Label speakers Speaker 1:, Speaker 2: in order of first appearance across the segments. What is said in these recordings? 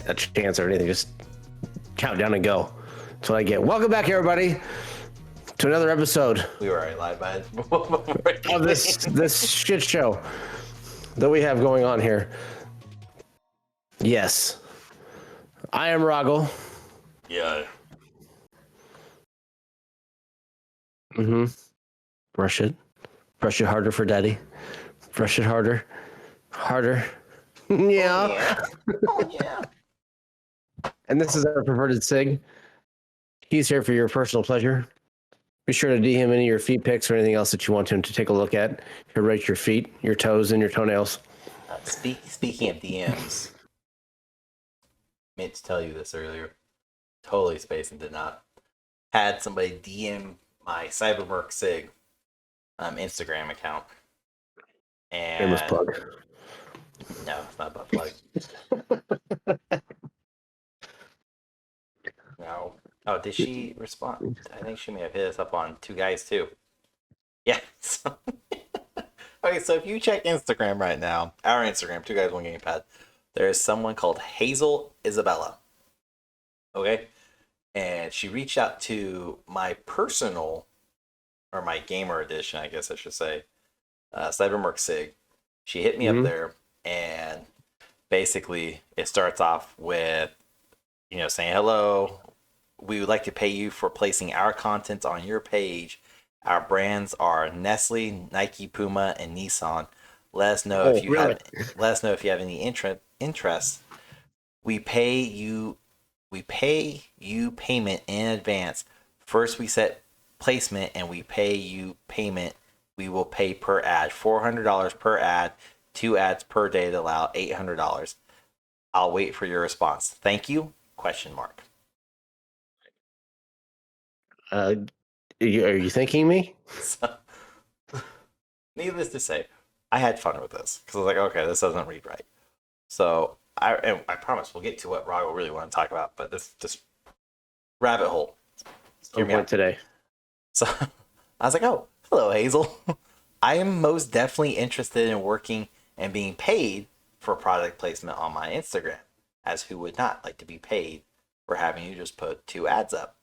Speaker 1: a chance or anything. Just count down and go. That's what I get. Welcome back, everybody, to another episode.
Speaker 2: We were already live by
Speaker 1: of this shit show that we have going on here. Yes, I am Roggle.
Speaker 2: Yeah.
Speaker 1: Brush it harder for daddy. Brush it harder. Yeah.
Speaker 2: Oh yeah.
Speaker 1: And this is our perverted Sig. He's here for your personal pleasure. Be sure to DM any of your feet pics or anything else that you want him to take a look at. He'll rate your feet, your toes, and your toenails.
Speaker 2: Speaking of DMs, meant to tell you this earlier. Totally spaced and did not. Had somebody DM my Cybermerc Sig Instagram account. And
Speaker 1: Shameless plug.
Speaker 2: No, it's not a butt plug. No. Oh, did she respond? I think she may have hit us up on Two Guys too. Yeah. Okay, so if you check Instagram right now, our Instagram, Two Guys One Gamepad, there's someone called Hazel Isabella. Okay? And she reached out to my personal, or my gamer edition, I guess I should say, Cybermerc Sig. She hit me up there, and basically it starts off with, saying, hello, we would like to pay you for placing our content on your page. Our brands are Nestle, Nike, Puma, and Nissan. Let us know if you have any interest. We pay you payment in advance. First we set placement and we pay you payment. We will pay per ad. $400 per ad, 2 ads per day to allow $800. I'll wait for your response. Thank you? ?
Speaker 1: Are you thanking me?
Speaker 2: So, needless to say, I had fun with this because I was like, okay, this doesn't read right. So I promise we'll get to what Rago really want to talk about, but this just rabbit hole.
Speaker 1: Hear me out today.
Speaker 2: So I was like, oh, hello, Hazel. I am most definitely interested in working and being paid for product placement on my Instagram, as who would not like to be paid for having you just put 2 ads up?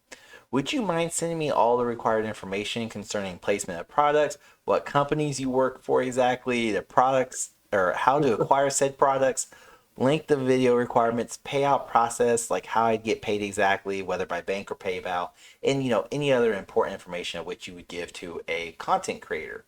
Speaker 2: Would you mind sending me all the required information concerning placement of products, what companies you work for exactly, the products, or how to acquire said products, link the video requirements, payout process, like how I'd get paid exactly, whether by bank or PayPal, and any other important information of which you would give to a content creator.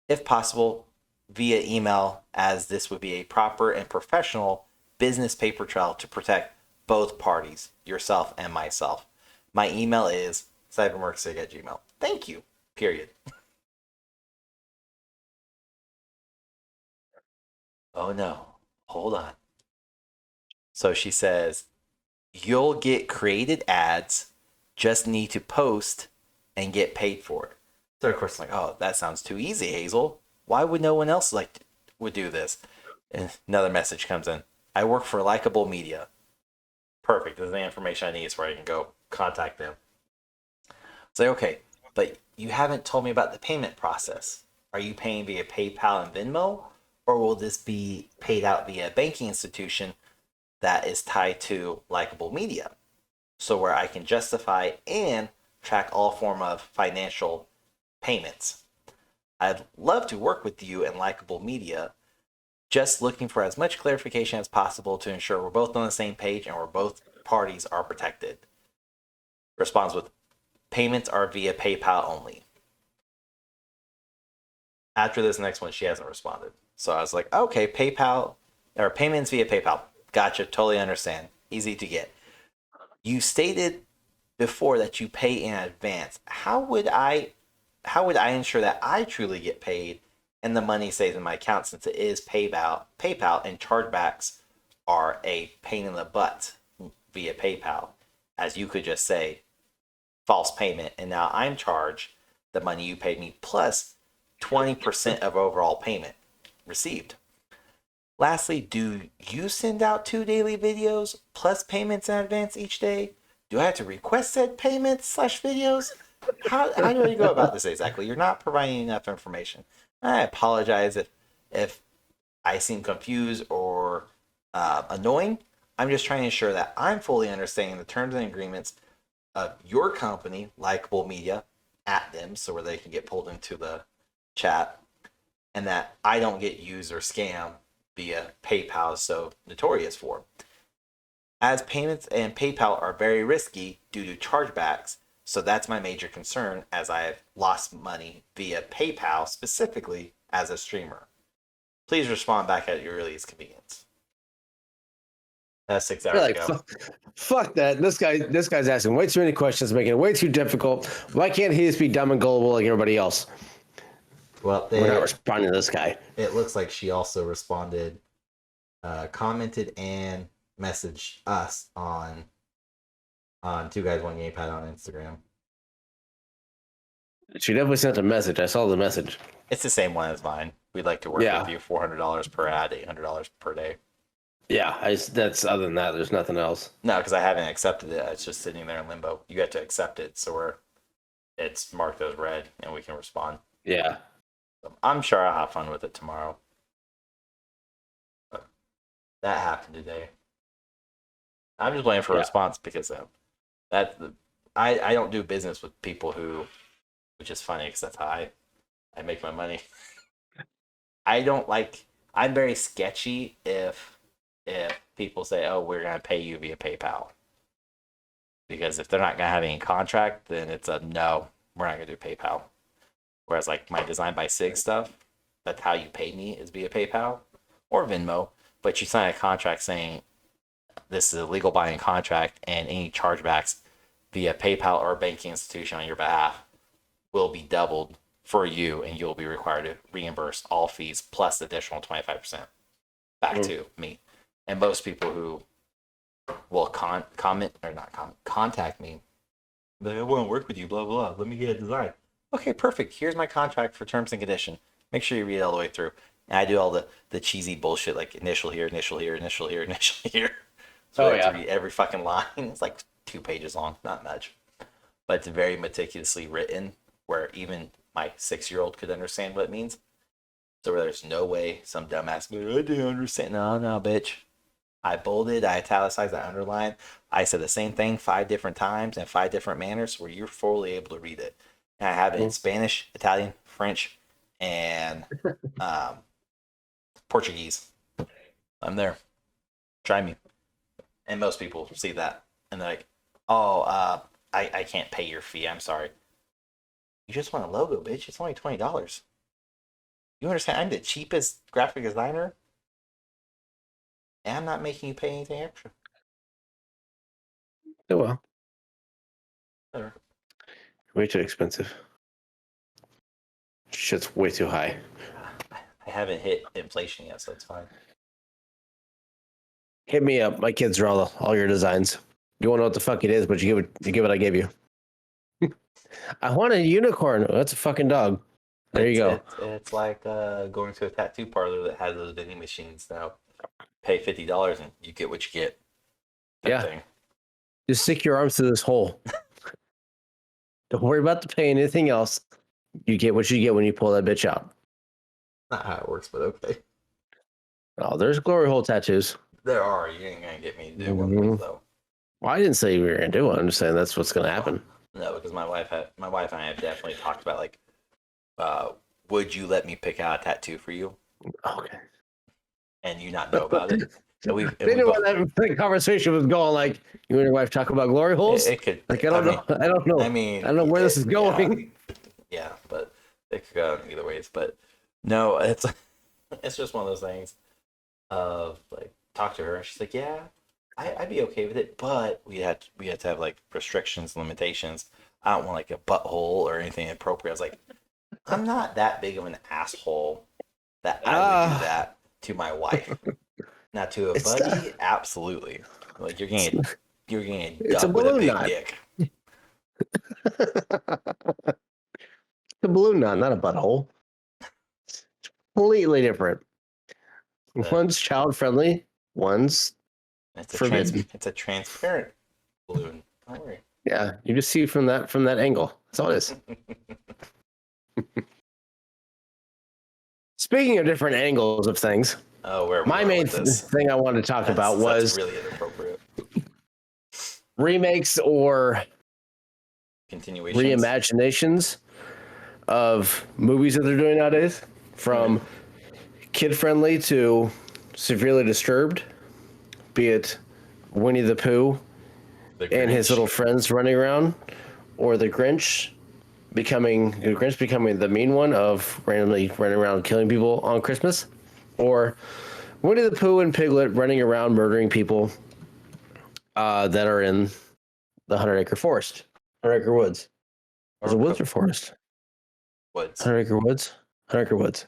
Speaker 2: If possible, via email, as this would be a proper and professional business paper trail to protect both parties, yourself and myself. My email is cybermercsig@gmail.com. Thank you. Period. Oh no. Hold on. So she says, you'll get created ads, just need to post and get paid for it. So of course I'm like, oh, that sounds too easy, Hazel. Why would no one else would do this? And another message comes in. I work for Likeable Media. Perfect. This is the information I need so I can go contact them. Say, okay, but you haven't told me about the payment process. Are you paying via PayPal and Venmo, or will this be paid out via a banking institution that is tied to Likeable Media, so where I can justify and track all form of financial payments? I'd love to work with you and Likeable Media, just looking for as much clarification as possible to ensure we're both on the same page and we're both parties are protected. Responds with, payments are via PayPal only. After this next one, she hasn't responded. So I was like, okay, PayPal, or payments via PayPal. Gotcha, totally understand. Easy to get. You stated before that you pay in advance. How would I ensure that I truly get paid and the money stays in my account, since it is PayPal and chargebacks are a pain in the butt via PayPal, as you could just say false payment, and now I'm charged the money you paid me plus 20% of overall payment received. Lastly, do you send out 2 daily videos plus payments in advance each day? Do I have to request said payments / videos? How do I go about this exactly? You're not providing enough information. I apologize if I seem confused or annoying. I'm just trying to ensure that I'm fully understanding the terms and agreements of your company, Likeable Media, at them, so where they can get pulled into the chat, and that I don't get used or scammed via PayPal is so notorious for. As payments and PayPal are very risky due to chargebacks, so that's my major concern as I have lost money via PayPal specifically as a streamer. Please respond back at your earliest convenience. That's 6 hours
Speaker 1: You're like,
Speaker 2: ago.
Speaker 1: fuck that. This guy's asking way too many questions, making it way too difficult. Why can't he just be dumb and gullible like everybody else?
Speaker 2: Well,
Speaker 1: We're not responding to this guy.
Speaker 2: It looks like she also responded, commented, and messaged us on Two Guys One Gamepad on Instagram.
Speaker 1: She definitely sent a message. I saw the message.
Speaker 2: It's the same one as mine. We'd like to work with you. $400 per ad, $800 per day.
Speaker 1: Yeah, that's other than that. There's nothing else.
Speaker 2: No, because I haven't accepted it. It's just sitting there in limbo. You have to accept it, so it's marked as red, and we can respond.
Speaker 1: Yeah.
Speaker 2: So I'm sure I'll have fun with it tomorrow. But that happened today. I'm just waiting for a response because I don't do business with people who, which is funny because that's how I make my money. I'm very sketchy if people say, oh, we're going to pay you via PayPal. Because if they're not going to have any contract, then it's a no, we're not going to do PayPal. Whereas like my Design by Sig stuff, that's how you pay me is via PayPal or Venmo. But you sign a contract saying this is a legal binding contract and any chargebacks via PayPal or banking institution on your behalf will be doubled for you, and you'll be required to reimburse all fees plus additional 25% back to me. And most people who will contact me, they want to work with you, blah, blah, blah. Let me get a design. Okay, perfect. Here's my contract for terms and condition. Make sure you read it all the way through. And I do all the cheesy bullshit like initial here, initial here, initial here, initial here. So I have to read every fucking line. It's like 2 pages long, not much. But it's very meticulously written where even my 6-year-old could understand what it means. So there's no way some dumbass goes, I didn't understand. No, bitch. I bolded, I italicized, I underlined. I said the same thing 5 different times in 5 different manners where you're fully able to read it. And I have it in Spanish, Italian, French, and Portuguese. I'm there. Try me. And most people see that. And they're like, oh, I can't pay your fee. I'm sorry. You just want a logo, bitch. It's only $20. You understand? I'm the cheapest graphic designer. And I'm not making you pay anything extra.
Speaker 1: Oh, well.
Speaker 2: Whatever.
Speaker 1: Way too expensive. Shit's way too high.
Speaker 2: I haven't hit inflation yet, so it's fine.
Speaker 1: Hit me up. My kids draw all your designs. You won't know what the fuck it is, but you give what I gave you. I want a unicorn. Oh, that's a fucking dog. There you go.
Speaker 2: It's like going to a tattoo parlor that has those vending machines now. Pay $50 and you get what you get. Thing.
Speaker 1: Just stick your arms through this hole. Don't worry about the pain. Anything else. You get what you get when you pull that bitch out.
Speaker 2: Not how it works, but okay.
Speaker 1: Oh, there's glory hole tattoos.
Speaker 2: There are. You ain't gonna get me to do one though.
Speaker 1: Well, I didn't say we were gonna do one. I'm just saying that's what's gonna happen.
Speaker 2: No, because my wife and I have definitely talked about like, would you let me pick out a tattoo for you?
Speaker 1: Okay.
Speaker 2: And you not know about it. So
Speaker 1: they knew where that conversation was going. Like, you and your wife talk about glory holes.
Speaker 2: It could.
Speaker 1: Like, I don't know.
Speaker 2: I mean,
Speaker 1: I don't know where this is going.
Speaker 2: Yeah, but it could go either ways. But no, it's just one of those things. Of like, talk to her, and she's like, yeah, I'd be okay with it, but we had to have like restrictions, limitations. I don't want like a butthole or anything inappropriate. I was like, I'm not that big of an asshole that I would do that to my wife. Not to a buddy, absolutely. Like you're getting
Speaker 1: it's a
Speaker 2: with a big
Speaker 1: knot.
Speaker 2: dick.
Speaker 1: It's a balloon knot, not a butthole. It's completely different. One's child friendly, one's forbidden.
Speaker 2: It's a transparent balloon. Don't worry.
Speaker 1: Yeah, you just see from that angle. That's all it is. Speaking of different angles of things,
Speaker 2: Oh, where are we
Speaker 1: My
Speaker 2: going
Speaker 1: main
Speaker 2: with this?
Speaker 1: thing I wanted to talk about was
Speaker 2: that's really inappropriate.
Speaker 1: remakes or
Speaker 2: Continuations.
Speaker 1: reimaginations of movies that they're doing nowadays, from kid friendly to severely disturbed, be it Winnie the Pooh
Speaker 2: The
Speaker 1: and his
Speaker 2: Grinch.
Speaker 1: little friends running around, or the Grinch becoming the mean one of randomly running around killing people on Christmas, or Winnie the Pooh and Piglet running around murdering people that are in the 100-acre forest, 100-acre woods. Is it woods or forest?
Speaker 2: Woods.
Speaker 1: 100-acre woods. 100-acre woods.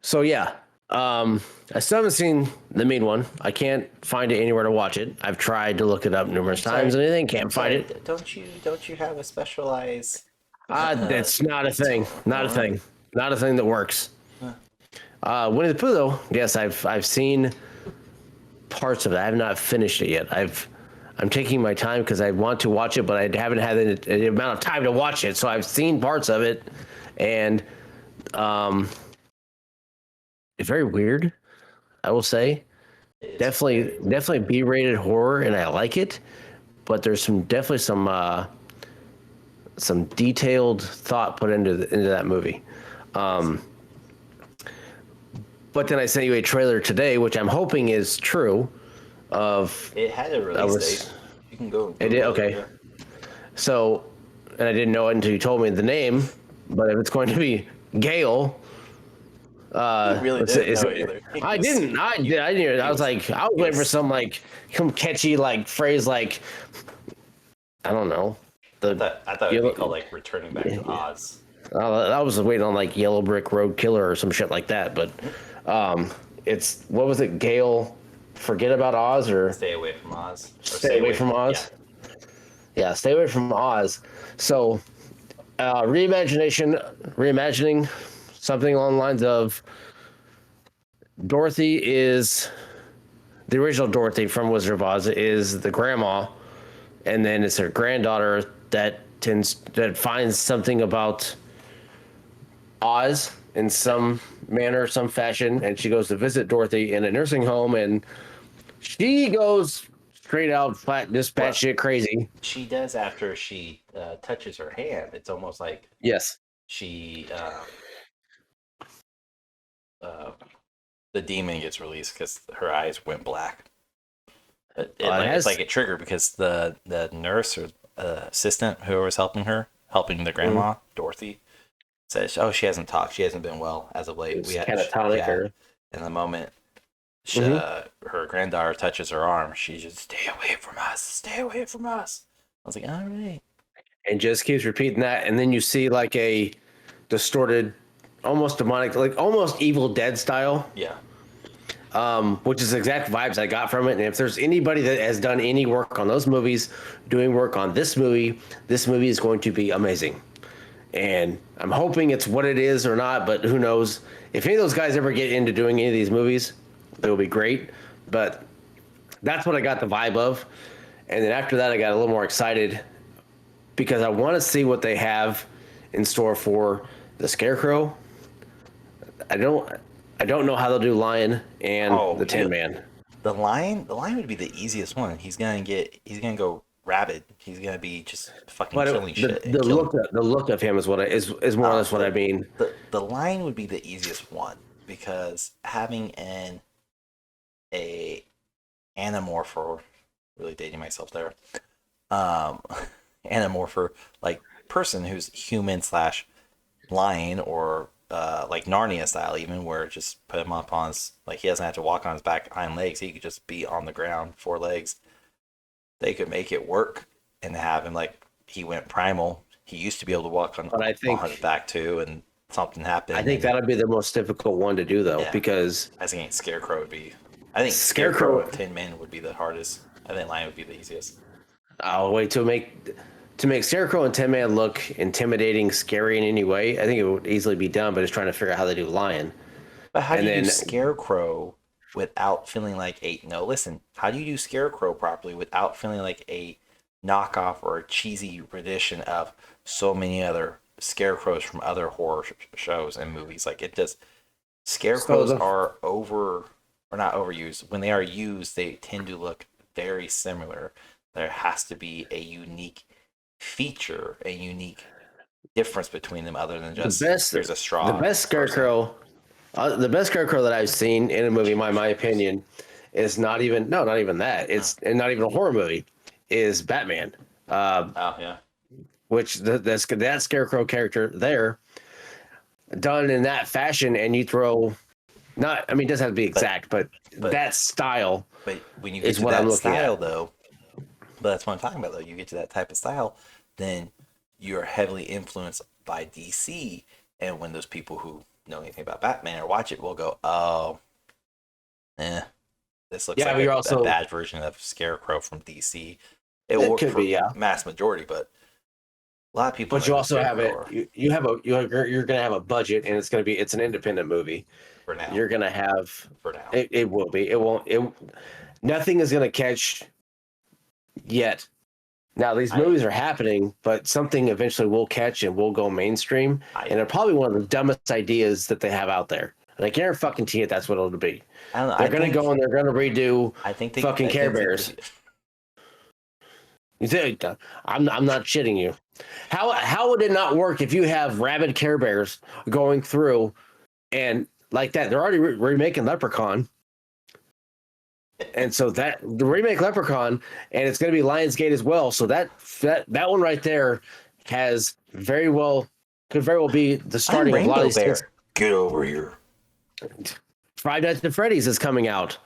Speaker 1: So yeah, I still haven't seen the mean one. I can't find it anywhere to watch it. I've tried to look it up numerous times and anything, can't find it.
Speaker 2: Don't you have a specialized?
Speaker 1: That's not a thing. Not a
Speaker 2: Alright.
Speaker 1: thing. Not a thing that works. Winnie the Pooh, though, yes, I've seen parts of it. I have not finished it yet. I'm taking my time because I want to watch it, but I haven't had the amount of time to watch it. So I've seen parts of it, and it's very weird. I will say, definitely B-rated horror, and I like it. But there's definitely some detailed thought put into that movie. But then I sent you a trailer today, which I'm hoping is true.
Speaker 2: It had a release date. You can go.
Speaker 1: It did, okay. So, and I didn't know it until you told me the name. But if it's going to be Gale,
Speaker 2: You really didn't know either.
Speaker 1: I didn't. I didn't. I was waiting for some catchy phrase I don't know.
Speaker 2: I thought it would be called Returning Back to Oz.
Speaker 1: I was waiting on Yellow Brick Road Killer or some shit like that. But it's, what was it? Gale, Forget About Oz, or
Speaker 2: Stay Away from Oz.
Speaker 1: Stay Away from Oz. Yeah, Stay Away from Oz. So, reimagining something along the lines of Dorothy is the original Dorothy from Wizard of Oz is the grandma, and then it's her granddaughter that finds something about Oz in some manner, some fashion, and she goes to visit Dorothy in a nursing home, and she goes straight out flat, just batshit crazy.
Speaker 2: She does after she touches her hand. It's almost like
Speaker 1: Yes,
Speaker 2: she the demon gets released because her eyes went black. It's like it triggered because the nurse or assistant who was helping the grandma, Dorothy, says, "Oh, she hasn't talked. She hasn't been well as of late. We had catatonic." And the moment her granddaughter touches her arm, she just, "Stay away from us! Stay away from us!" I was like, "All right,"
Speaker 1: and just keeps repeating that, and then you see a distorted, almost demonic, almost Evil Dead style.
Speaker 2: Yeah.
Speaker 1: Which is the exact vibes I got from it. And if there's anybody that has done any work on those movies, doing work on this movie is going to be amazing. And I'm hoping it's what it is or not, but who knows? If any of those guys ever get into doing any of these movies, it will be great. But that's what I got the vibe of. And then after that, I got a little more excited because I want to see what they have in store for the Scarecrow. I don't know how they'll do Lion and the Tin Man.
Speaker 2: The lion would be the easiest one. He's gonna go rabid. He's gonna be just fucking killing shit.
Speaker 1: The look of him is what is more or less what I mean.
Speaker 2: The lion would be the easiest one because having a anamorpher, really dating myself there, anamorpher person who's human / lion or Narnia style, even where just put him up on his, he doesn't have to walk on his back hind legs. He could just be on the ground, 4 legs. They could make it work and have him he went primal. He used to be able to walk on his back too, and something happened.
Speaker 1: I think that'll be the most difficult one to do though, because
Speaker 2: I think Scarecrow would be. I think Scarecrow and Tin Man would be the hardest. I think Lion would be the easiest.
Speaker 1: I'll wait to make Scarecrow and Tin Man look intimidating, scary in any way. I think it would easily be done, but it's trying to figure out how they do Lion.
Speaker 2: But how do you do Scarecrow without feeling how do you do Scarecrow properly without feeling like a knockoff or a cheesy rendition of so many other Scarecrows from other horror shows and movies? Scarecrows are over or not overused. When they are used, they tend to look very similar. There has to be a unique feature, a unique difference between them, other than just here's a straw.
Speaker 1: The best scarecrow that I've seen in a movie, in my opinion, is not even that. It's and not even a horror movie. Is Batman.
Speaker 2: Oh yeah.
Speaker 1: Which that scarecrow character there, done in that fashion, and you throw, not, I mean, it doesn't have to be exact, but that style.
Speaker 2: But when you get to that style, though, but that's what I'm talking about, though. You get to that type of style, then you're heavily influenced by DC, and when those people who know anything about Batman or watch it will go, "Oh, this looks like a bad version of Scarecrow from DC." It will work for mass majority, but a lot of people.
Speaker 1: But you also have it. You're going to have a budget, and it's an independent movie.
Speaker 2: For now,
Speaker 1: you're going to have.
Speaker 2: For now,
Speaker 1: it will be. It won't. Nothing is going to catch yet. Now these movies are happening, but something eventually will catch and will go mainstream, and they're probably one of the dumbest ideas that they have out there. And I guarantee fucking to you that's what it'll be. They're going to go and they're going to redo fucking Care Bears. I'm not shitting you. How would it not work if you have rabid Care Bears going through and like that? They're already remaking Leprechaun. And so the remake Leprechaun, and it's going to be Lionsgate as well. So that one right there could very well be the starting of a lot of these things.
Speaker 2: Get over here.
Speaker 1: Five Nights at Freddy's is coming out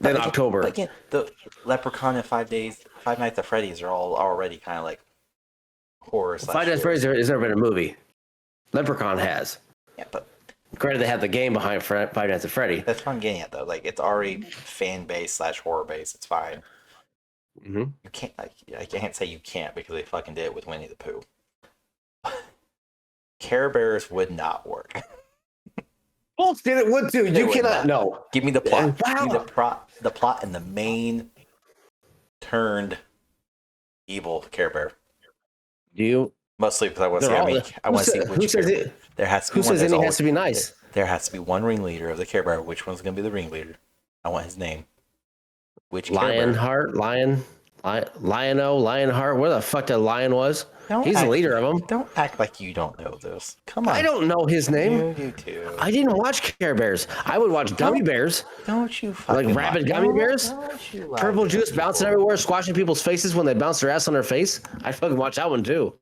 Speaker 1: in October.
Speaker 2: Again, the Leprechaun and Five Nights at Freddy's are all already kind of like horror.
Speaker 1: Five Nights at Freddy's has never been a movie. Leprechaun has.
Speaker 2: Yeah, but
Speaker 1: granted, they had the game behind Five Nights at Freddy.
Speaker 2: That's what I'm getting at, though. Like, it's already fan base / horror base. It's fine.
Speaker 1: Mm-hmm.
Speaker 2: You can't. I can't say you can't because they fucking did it with Winnie the Pooh. Care Bears would not work.
Speaker 1: Bullshit! It would too. You cannot know.
Speaker 2: Give me the plot. Wow. Give me the plot, and the main turned evil Care Bear.
Speaker 1: Do you?
Speaker 2: Mostly because I want to see which Care Bear. There has to be
Speaker 1: one. Who says he has to be nice?
Speaker 2: There has to be one ringleader of the Care Bear. Which one's going to be the ringleader? I want his name. Which
Speaker 1: Lionheart? Lionheart? Where the fuck that lion was? He's the leader of them.
Speaker 2: Don't act like you don't know this. Come on.
Speaker 1: I don't know his name.
Speaker 2: You do too.
Speaker 1: I didn't watch Care Bears. I would watch Gummy Bears.
Speaker 2: Don't you fucking
Speaker 1: like rabid gummy bears? Purple juice bouncing everywhere, squashing people's faces when they bounce their ass on their face. I fucking watch that one too.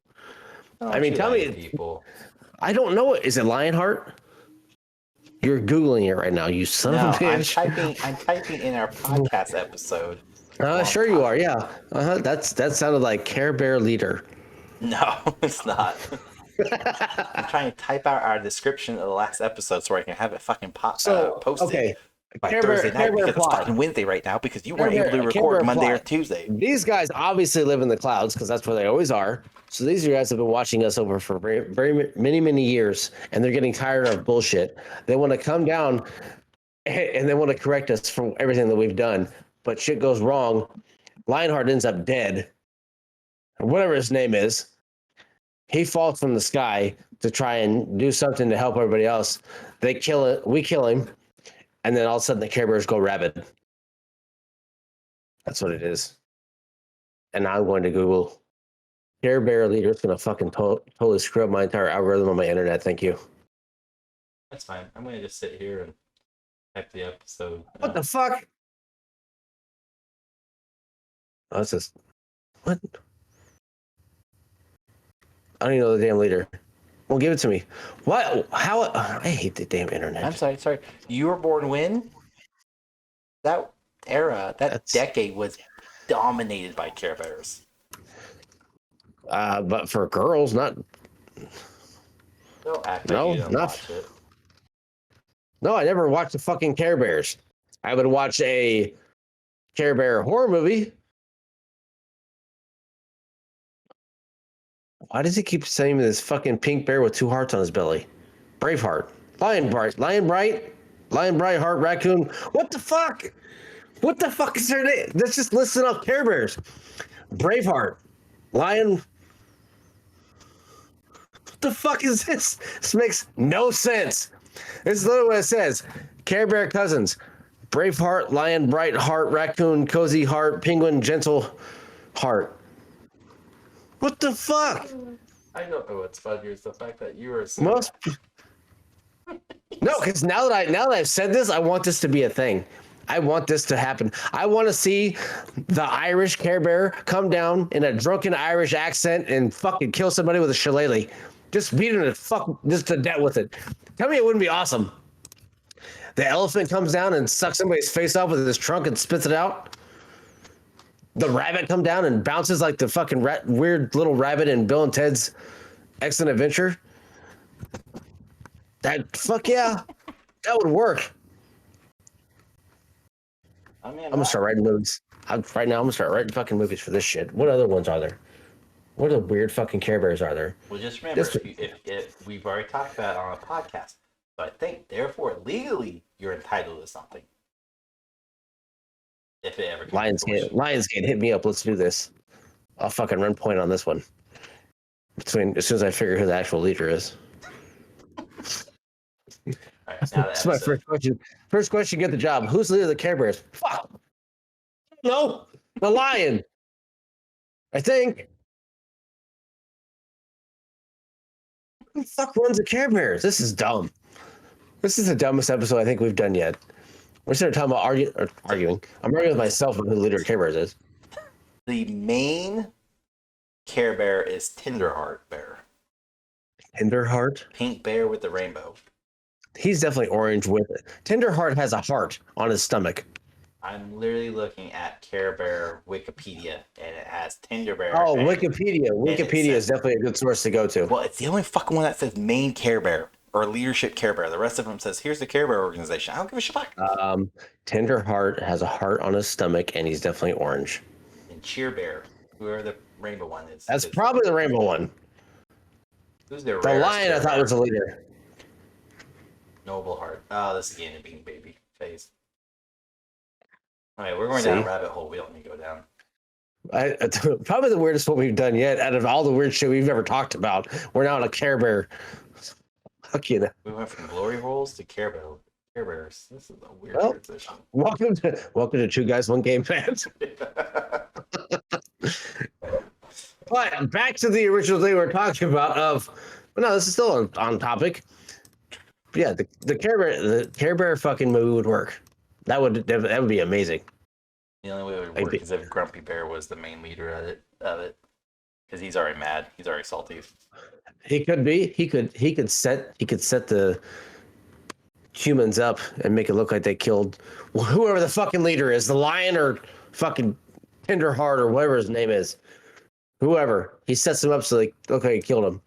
Speaker 1: I mean, tell me.
Speaker 2: People.
Speaker 1: I don't know. Is it Lionheart? You're Googling it right now, you son of a bitch.
Speaker 2: I'm typing in our podcast episode.
Speaker 1: Sure you are, yeah. That sounded like Care Bear leader.
Speaker 2: No, it's not. I'm trying to type out our description of the last episode so I can have it fucking posted.
Speaker 1: Okay.
Speaker 2: By Thursday night because it's fucking Wednesday right now because you weren't able to record Monday or Tuesday.
Speaker 1: These guys obviously live in the clouds because that's where they always are. So these guys have been watching us over for very, very many years, and they're getting tired of bullshit. They want to come down and they want to correct us for everything that we've done. But shit goes wrong. Lionheart ends up dead. Whatever his name is. He falls from the sky to try and do something to help everybody else. They kill it. We kill him. And then all of a sudden the Care Bears go rabid. That's what it is. And I'm going to Google Care Bear leader. It's going to fucking totally screw up my entire algorithm on my internet. Thank you.
Speaker 2: That's fine. I'm going to just sit here and type the episode.
Speaker 1: What the fuck? Oh, it's just... What? I don't even know the damn leader. Well, give it to me. What? How? I hate the damn internet.
Speaker 2: I'm sorry. You were born when? That era, decade was dominated by Care Bears.
Speaker 1: But for girls, not.
Speaker 2: Don't act like you don't watch it.
Speaker 1: No, I never watched the fucking Care Bears. I would watch a Care Bear horror movie. Why does he keep saying this fucking pink bear with two hearts on his belly? Braveheart. Lion Bright, Heart, Raccoon. What the fuck? What the fuck is their name? Let's just listen up Care Bears. Braveheart. Lion. What the fuck is this? This makes no sense. This is literally what it says. Care Bear cousins. Brave heart, lion, bright heart, raccoon, cozy heart, penguin, gentle heart. What the fuck?
Speaker 2: I don't know what's funny is the fact that you were so
Speaker 1: Most no, because now that I've said this, I want this to be a thing. I want this to happen. I want to see the Irish Care Bear come down in a drunken Irish accent and fucking kill somebody with a shillelagh. Just beat him just to death with it. Tell me it wouldn't be awesome. The elephant comes down and sucks somebody's face off with his trunk and spits it out. The rabbit come down and bounces like the fucking weird little rabbit in Bill and Ted's Excellent Adventure. Fuck yeah, that would work.
Speaker 2: I mean,
Speaker 1: I'm gonna start writing movies. Right now, I'm gonna start writing fucking movies for this shit. What other ones are there? What other weird fucking Care Bears are there?
Speaker 2: Well, just remember, if we've already talked about it on a podcast, so I think, therefore, legally, you're entitled to something. If it ever comes to
Speaker 1: Lionsgate, hit me up. Let's do this. I'll fucking run point on this one. As soon as I figure who the actual leader is.
Speaker 2: All right, now
Speaker 1: That's my first question. First question, get the job. Who's the leader of the Care Bears? Fuck. No, the lion. I think. Who the fuck runs the Care Bears? This is dumb. This is the dumbest episode I think we've done yet. We're sitting talking about arguing. I'm arguing with myself on who the leader of Care Bears is.
Speaker 2: The main Care Bear is Tenderheart Bear.
Speaker 1: Tenderheart?
Speaker 2: Pink bear with the rainbow.
Speaker 1: He's definitely orange with it. Tenderheart has a heart on his stomach.
Speaker 2: I'm literally looking at Care Bear Wikipedia, and it has Tender Bear.
Speaker 1: Oh, Wikipedia. Wikipedia is definitely a good source to go to.
Speaker 2: Well, it's the only fucking one that says main Care Bear or leadership Care Bear. The rest of them says, here's the Care Bear organization. I don't give a shit.
Speaker 1: Tenderheart has a heart on his stomach, and he's definitely orange.
Speaker 2: And Cheer Bear, whoever the rainbow one is.
Speaker 1: That's probably the rainbow one.
Speaker 2: Who's their
Speaker 1: The lion I thought was the leader.
Speaker 2: Noble Heart. Oh, this is getting a bean baby phase. All right, we're going down a rabbit hole we don't need to go down.
Speaker 1: Probably the weirdest one we've done yet. Out of all the weird shit we've ever talked about, we're now in a Care Bear. Fuck you know.
Speaker 2: We went from glory holes to Care Bears. This is a weird transition.
Speaker 1: Welcome to Two Guys One Game fans. But back to the original thing we were talking about. No, this is still on topic. But yeah, the Care Bear fucking movie would work. That would be amazing.
Speaker 2: The only way it would work is if Grumpy Bear was the main leader of it, because he's already mad. He's already salty.
Speaker 1: He could be. He could set the humans up and make it look like they killed whoever the fucking leader is, the lion or fucking Tenderheart or whatever his name is. Whoever. He sets them up so they look like he killed him.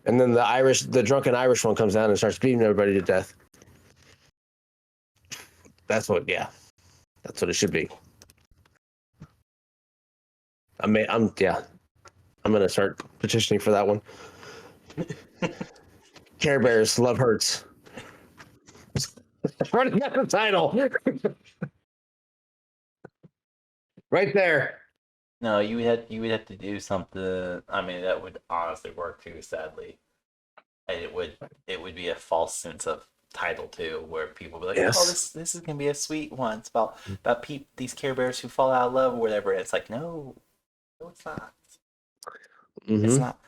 Speaker 1: And then the drunken Irish one comes down and starts beating everybody to death. That's what it should be. I'm gonna start petitioning for that one. Care Bears, love hurts. Already got the title. Right there.
Speaker 2: No, you would have to do something. I mean, that would honestly work too. Sadly, and it would be a false sense of title too, where people be like,
Speaker 1: yes.
Speaker 2: "Oh, this is gonna be a sweet one. It's about these Care Bears who fall out of love or whatever." And it's like, no, it's not.
Speaker 1: Mm-hmm.
Speaker 2: It's not.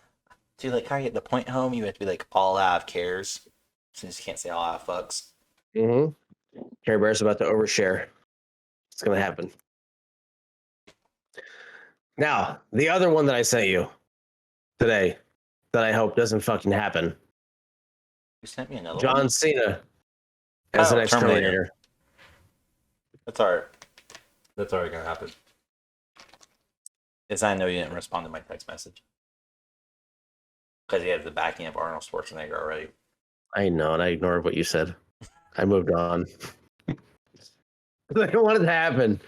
Speaker 2: To like kind of get the point home, you have to be like all out of cares, since you can't say all out of fucks.
Speaker 1: Mm-hmm. Care Bear's about to overshare. It's gonna happen. Now, the other one that I sent you today that I hope doesn't fucking happen.
Speaker 2: You sent me another
Speaker 1: John
Speaker 2: one?
Speaker 1: Cena as an exterminator.
Speaker 2: That's already gonna happen. As I know you didn't respond to my text message. Because he has the backing of Arnold Schwarzenegger already.
Speaker 1: I know, and I ignored what you said. I moved on. I don't want it to happen.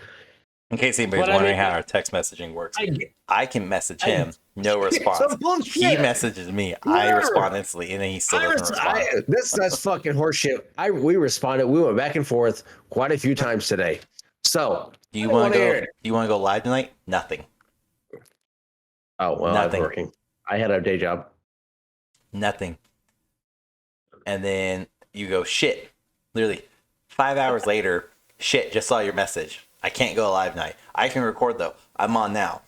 Speaker 2: In case anybody's wondering how our text messaging works, I can message him, no response. He messages me, I respond instantly, and then he still doesn't respond.
Speaker 1: That's fucking horseshit. We responded. We went back and forth quite a few times today. So,
Speaker 2: do you want to go live tonight? Nothing.
Speaker 1: Oh well,
Speaker 2: nothing.
Speaker 1: I'm working. I had a day job.
Speaker 2: Nothing. And then you go shit. Literally 5 hours later, Shit, just saw your message. I can't go live night. I can record though. I'm on now.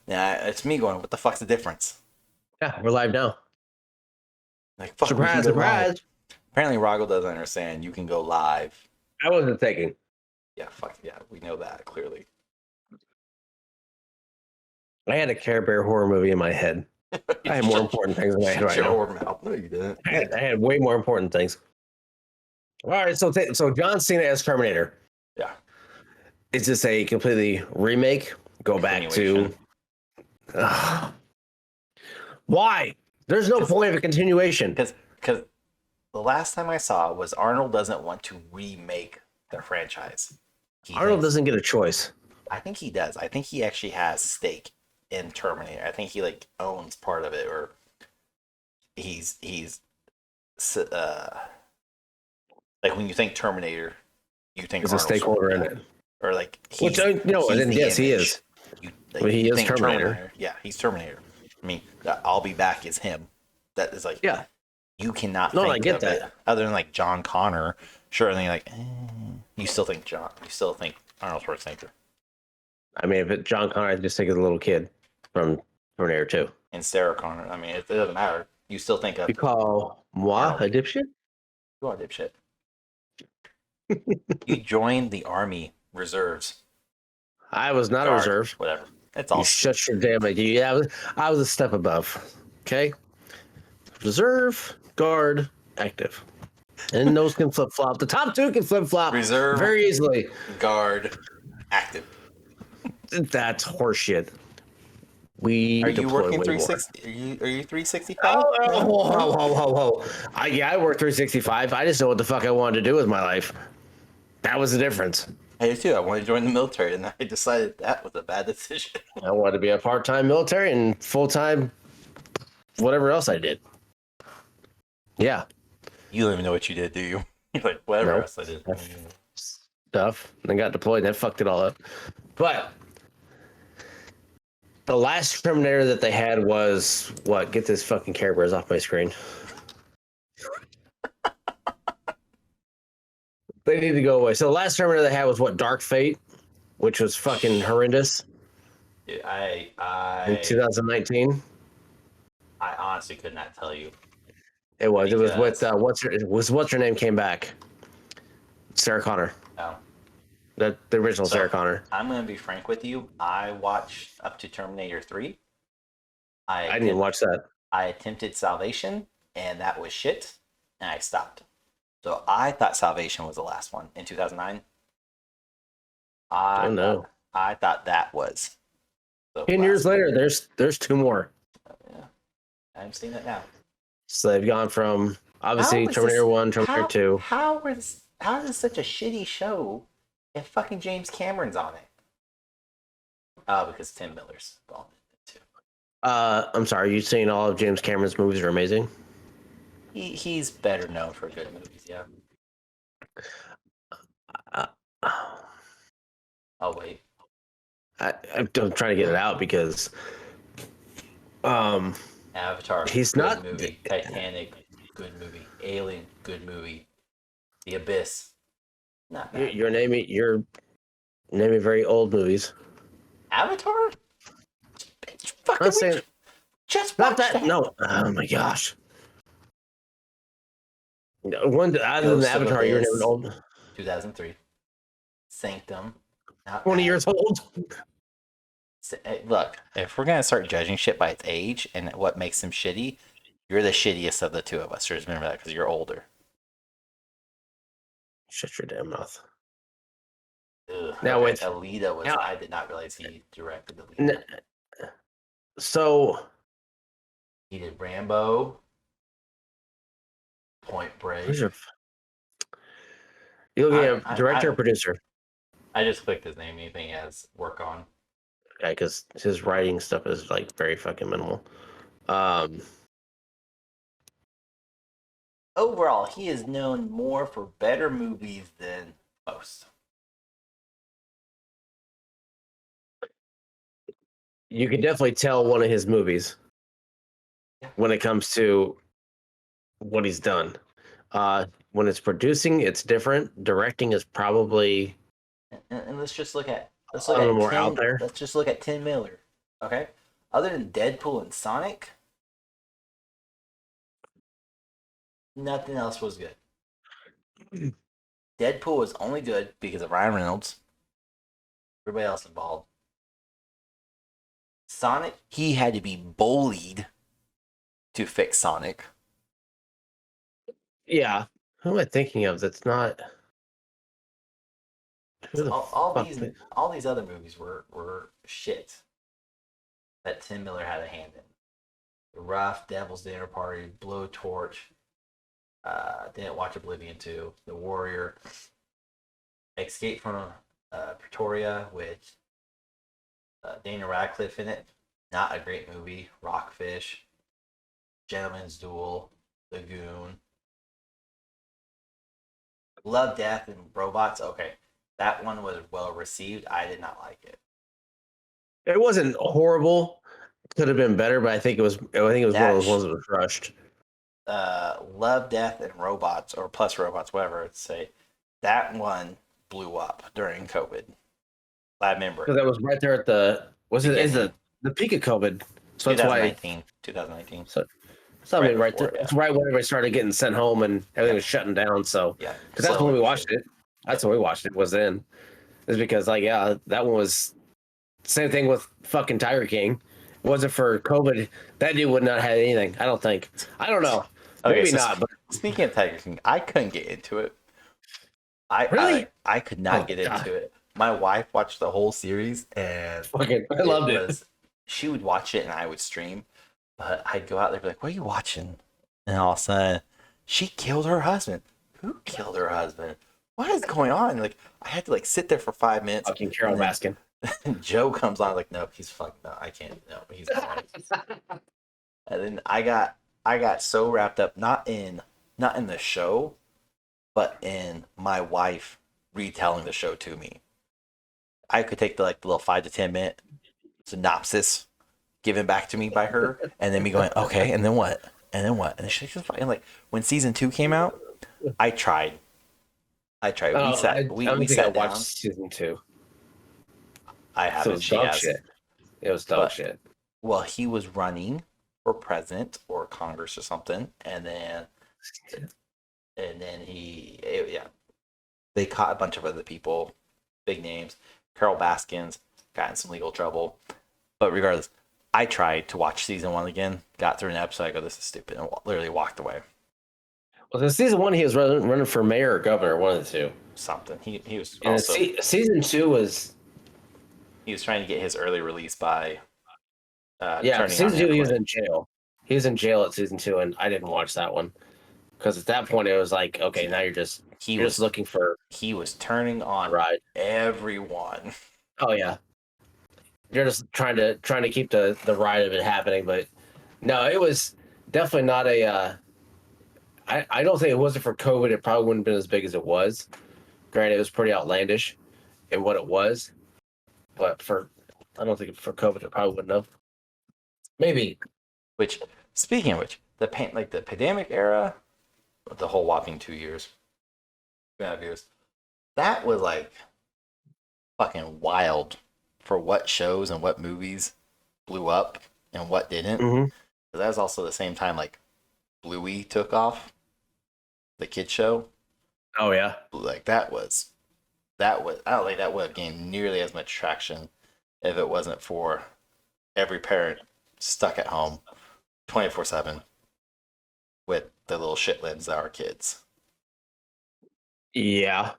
Speaker 2: Yeah, it's me going, what the fuck's the difference?
Speaker 1: Yeah, we're live now.
Speaker 2: Like, fuck, we can
Speaker 1: Surprise,
Speaker 2: go live.
Speaker 1: surprise.
Speaker 2: Apparently, Roggle doesn't understand. You can go live.
Speaker 1: I wasn't thinking.
Speaker 2: Yeah, fuck yeah. We know that clearly.
Speaker 1: I had a Care Bear horror movie in my head. I had more important things in my head
Speaker 2: Shut
Speaker 1: right
Speaker 2: your
Speaker 1: now.
Speaker 2: whore mouth. No, you didn't.
Speaker 1: I had way more important things. All right, so John Cena as Terminator.
Speaker 2: Yeah.
Speaker 1: Is this a completely remake? Go back to. Why? There's no point of a continuation.
Speaker 2: Because the last time I saw was Arnold doesn't want to remake the franchise.
Speaker 1: Arnold doesn't get a choice.
Speaker 2: I think he does. I think he actually has stake in Terminator. I think he like owns part of it, or he's like when you think Terminator, you think
Speaker 1: He's a stakeholder in it,
Speaker 2: or like
Speaker 1: which no, and yes, he is.
Speaker 2: Like,
Speaker 1: he is Terminator.
Speaker 2: Yeah, he's Terminator. I mean, I'll be back is him. That is like,
Speaker 1: yeah.
Speaker 2: You cannot.
Speaker 1: No,
Speaker 2: think
Speaker 1: I get
Speaker 2: of
Speaker 1: that.
Speaker 2: it, other than like John Connor, sure, and then you're like, you still think Arnold Schwarzenegger.
Speaker 1: I mean, if it's John Connor, I just think of the little kid from Terminator 2.
Speaker 2: And Sarah Connor. I mean, it doesn't matter. You still think of.
Speaker 1: You call moi a dipshit?
Speaker 2: You are a dipshit. You joined the Army Reserves.
Speaker 1: I was not a reserve.
Speaker 2: Whatever. It's all.
Speaker 1: You shut your damn mouth. Yeah, I was a step above. Okay. Reserve, guard, active. And those can flip flop. The top two can flip flop
Speaker 2: Reserve,
Speaker 1: very easily.
Speaker 2: Guard, active.
Speaker 1: That's horseshit.
Speaker 2: Are you working 360? Are you 365?
Speaker 1: Oh. I work 365. I just know what the fuck I wanted to do with my life. That was the difference.
Speaker 2: I do too. I wanted to join the military, and I decided that was a bad decision.
Speaker 1: I wanted to be a part-time military and full-time whatever else I did. Yeah.
Speaker 2: You don't even know what you did, do you? You're like, whatever else I did.
Speaker 1: Stuff. And then got deployed and that fucked it all up. But the last Terminator that they had was what? Get this fucking Care Bears off my screen. They need to go away. So the last Terminator they had was what? Dark Fate, which was fucking horrendous.
Speaker 2: Dude,
Speaker 1: in 2019.
Speaker 2: I honestly could not tell you.
Speaker 1: It was. It was with what's her name came back. Sarah Connor.
Speaker 2: Oh.
Speaker 1: The original Sarah Connor.
Speaker 2: I'm gonna be frank with you. I watched up to Terminator 3.
Speaker 1: I didn't even watch that.
Speaker 2: I attempted Salvation, and that was shit, and I stopped. So I thought Salvation was the last one in 2009. I know. I thought that was.
Speaker 1: 10 years later, there's two more.
Speaker 2: Yeah, I've seen it now.
Speaker 1: So they've gone from obviously Terminator 1, Terminator 2.
Speaker 2: How is this such a shitty show if fucking James Cameron's on it? Oh, because Tim Miller's on it too.
Speaker 1: I'm sorry, you saying all of James Cameron's movies are amazing?
Speaker 2: He's better known for good movies, yeah. Oh wait.
Speaker 1: I'm trying to get it out because
Speaker 2: Avatar,
Speaker 1: he's
Speaker 2: good
Speaker 1: not
Speaker 2: movie. Titanic, good movie. Alien, good movie. The Abyss, not bad.
Speaker 1: You're naming very old movies.
Speaker 2: Avatar?
Speaker 1: I'm saying
Speaker 2: just
Speaker 1: not that. No. Oh my gosh. One other than Avatar, you're naming old.
Speaker 2: 2003. Sanctum.
Speaker 1: 20 years old.
Speaker 2: Look, if we're gonna start judging shit by its age and what makes them shitty, you're the shittiest of the two of us. Just remember that because you're older.
Speaker 1: Shut your damn mouth.
Speaker 2: Ugh.
Speaker 1: Now with
Speaker 2: Alita was. I did not realize he directed Alita.
Speaker 1: So
Speaker 2: he did Rambo, Point Break.
Speaker 1: You looking at director or producer?
Speaker 2: I just clicked his name. Anything he has work on.
Speaker 1: Yeah, because his writing stuff is like very fucking minimal.
Speaker 2: Overall, he is known more for better movies than most.
Speaker 1: You can definitely tell one of his movies when it comes to what he's done. When it's producing, it's different. Directing is probably
Speaker 2: And let's just look at
Speaker 1: A little more out there.
Speaker 2: let's just look at Tim Miller. Okay? Other than Deadpool and Sonic, nothing else was good. Deadpool was only good because of Ryan Reynolds. Everybody else involved. Sonic, he had to be bullied to fix Sonic.
Speaker 1: Yeah. Who am I thinking of? That's not. Who the
Speaker 2: all
Speaker 1: fuck?
Speaker 2: all these other movies were shit that Tim Miller had a hand in. The Rough, Devil's Dinner Party, Blowtorch. Didn't watch Oblivion 2. The Warrior. Escape from Pretoria with Daniel Radcliffe in it. Not a great movie. Rockfish. Gentleman's Duel. Lagoon. Love, Death, and Robots. Okay, that one was well received. I did not like it.
Speaker 1: It wasn't horrible. Could have been better, but I think it was. I think it was one of those ones that was rushed.
Speaker 2: Love, Death, and Robots, or Plus Robots, whatever it's say. That one blew up during COVID. I remember
Speaker 1: Because that was right there at the. Was it? Is the peak of COVID? So that's why.
Speaker 2: 2019.
Speaker 1: So right there. It's right when everybody started getting sent home and everything was shutting down. So
Speaker 2: yeah,
Speaker 1: because that's when we watched it. That's when we watched it. Was then. Is because that one was. Same thing with fucking Tiger King. Wasn't for COVID, that dude would not have anything. I don't think. I don't know.
Speaker 2: Okay,
Speaker 1: Maybe
Speaker 2: so
Speaker 1: not. But
Speaker 2: speaking of Tiger King, I couldn't get into it.
Speaker 1: Really?
Speaker 2: I could not get into it. My wife watched the whole series and
Speaker 1: I loved it.
Speaker 2: She would watch it and I would stream, but I'd go out there and be like, "What are you watching?" And all of a sudden, she killed her husband. Who killed her husband? What is going on? Like I had to sit there for 5 minutes.
Speaker 1: Fucking Carol Baskin.
Speaker 2: Joe comes on like, no, he's fucking no, I can't. No, he's not. And then I got so wrapped up not in the show, but in my wife retelling the show to me. I could take the little 5 to 10 minute synopsis given back to me by her, and then me going, okay, and then what? And then what? And she's fucking when season 2 came out, I tried. We sat down.
Speaker 1: Watched season 2.
Speaker 2: I haven't.
Speaker 1: So it was dog shit. It was dog shit.
Speaker 2: Well, he was running for president or Congress or something, and then they caught a bunch of other people, big names. Carol Baskins got in some legal trouble, but regardless, I tried to watch season 1 again. Got through an episode, I go, "This is stupid," and literally walked away.
Speaker 1: Well, in season 1, he was running for mayor or governor, one of the two.
Speaker 2: Something. He was
Speaker 1: and
Speaker 2: also
Speaker 1: season 2 was.
Speaker 2: He was trying to get his early release by.
Speaker 1: Season 2 he was in jail. He was in jail at season 2, and I didn't watch that one because at that point it was like, okay, now you're just looking for.
Speaker 2: He was turning on everyone.
Speaker 1: Oh yeah, you're just trying to keep the ride of it happening, but no, it was definitely not a. I don't think it wasn't for COVID. It probably wouldn't have been as big as it was. Granted, it was pretty outlandish in what it was, but I don't think for COVID it probably wouldn't have. Maybe.
Speaker 2: Which, speaking of which, the pandemic era, the whole whopping 2 years, 2.5 years, that was fucking wild for what shows and what movies blew up and what didn't.
Speaker 1: Mm-hmm.
Speaker 2: That was also the same time Bluey took off, the kid show.
Speaker 1: Oh yeah.
Speaker 2: That was I don't think that would have gained nearly as much traction if it wasn't for every parent stuck at home 24/7 with the little shitlins that are kids.
Speaker 1: Yeah.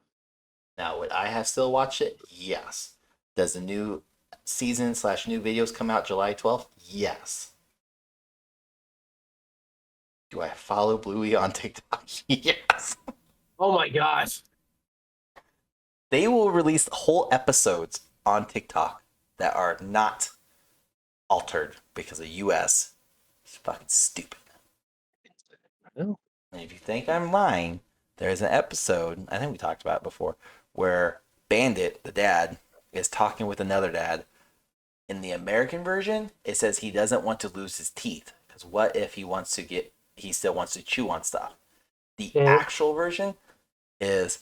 Speaker 2: Now, would I have still watched it? Yes. Does the new season / new videos come out July 12th? Yes. Do I follow Bluey on TikTok? Yes.
Speaker 1: Oh my gosh.
Speaker 2: They will release whole episodes on TikTok that are not altered because the US is fucking stupid.
Speaker 1: Oh.
Speaker 2: And if you think I'm lying, there's an episode, I think we talked about it before, where Bandit, the dad, is talking with another dad. In the American version, it says he doesn't want to lose his teeth because what if he still wants to chew on stuff. The actual version is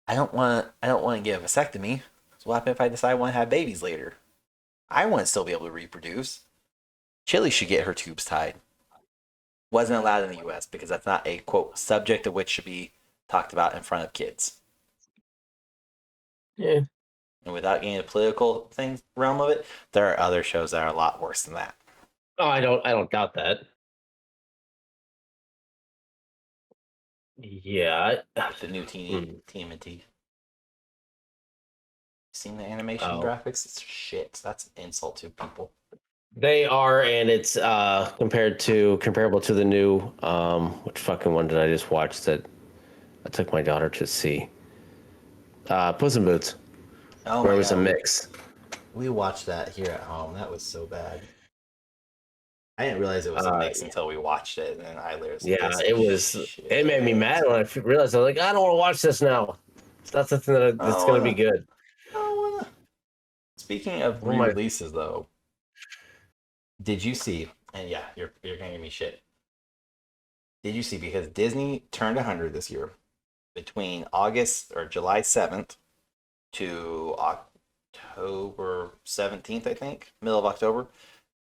Speaker 2: I don't want to get a vasectomy. So what happens if I decide I want to have babies later? I want to still be able to reproduce. Chili should get her tubes tied. Wasn't allowed in the U.S. because that's not a, quote, subject of which should be talked about in front of kids.
Speaker 1: Yeah.
Speaker 2: And without getting a political thing realm of it, there are other shows that are a lot worse than that.
Speaker 1: Oh, I don't doubt that. Yeah.
Speaker 2: Like the new TMNT. Seen the animation
Speaker 1: Oh.
Speaker 2: graphics? It's shit. That's an insult to people.
Speaker 1: They are, and it's comparable to the new which fucking one did I just watch that I took my daughter to see? Puss in Boots.
Speaker 2: Oh
Speaker 1: where
Speaker 2: my
Speaker 1: it was
Speaker 2: God.
Speaker 1: a mix.
Speaker 2: We watched that here at home. That was so bad. I didn't realize it was a mix until we watched it, and then I was
Speaker 1: yeah, it was.
Speaker 2: shit.
Speaker 1: It made me mad when I realized I was like, I don't want to watch this now. It's not something that's going to be good.
Speaker 2: Speaking of re-releases, though, did you see? And yeah, you're gonna give me shit. Did you see? Because Disney turned 100 this year, between August or July 7th to October 17th, I think, middle of October,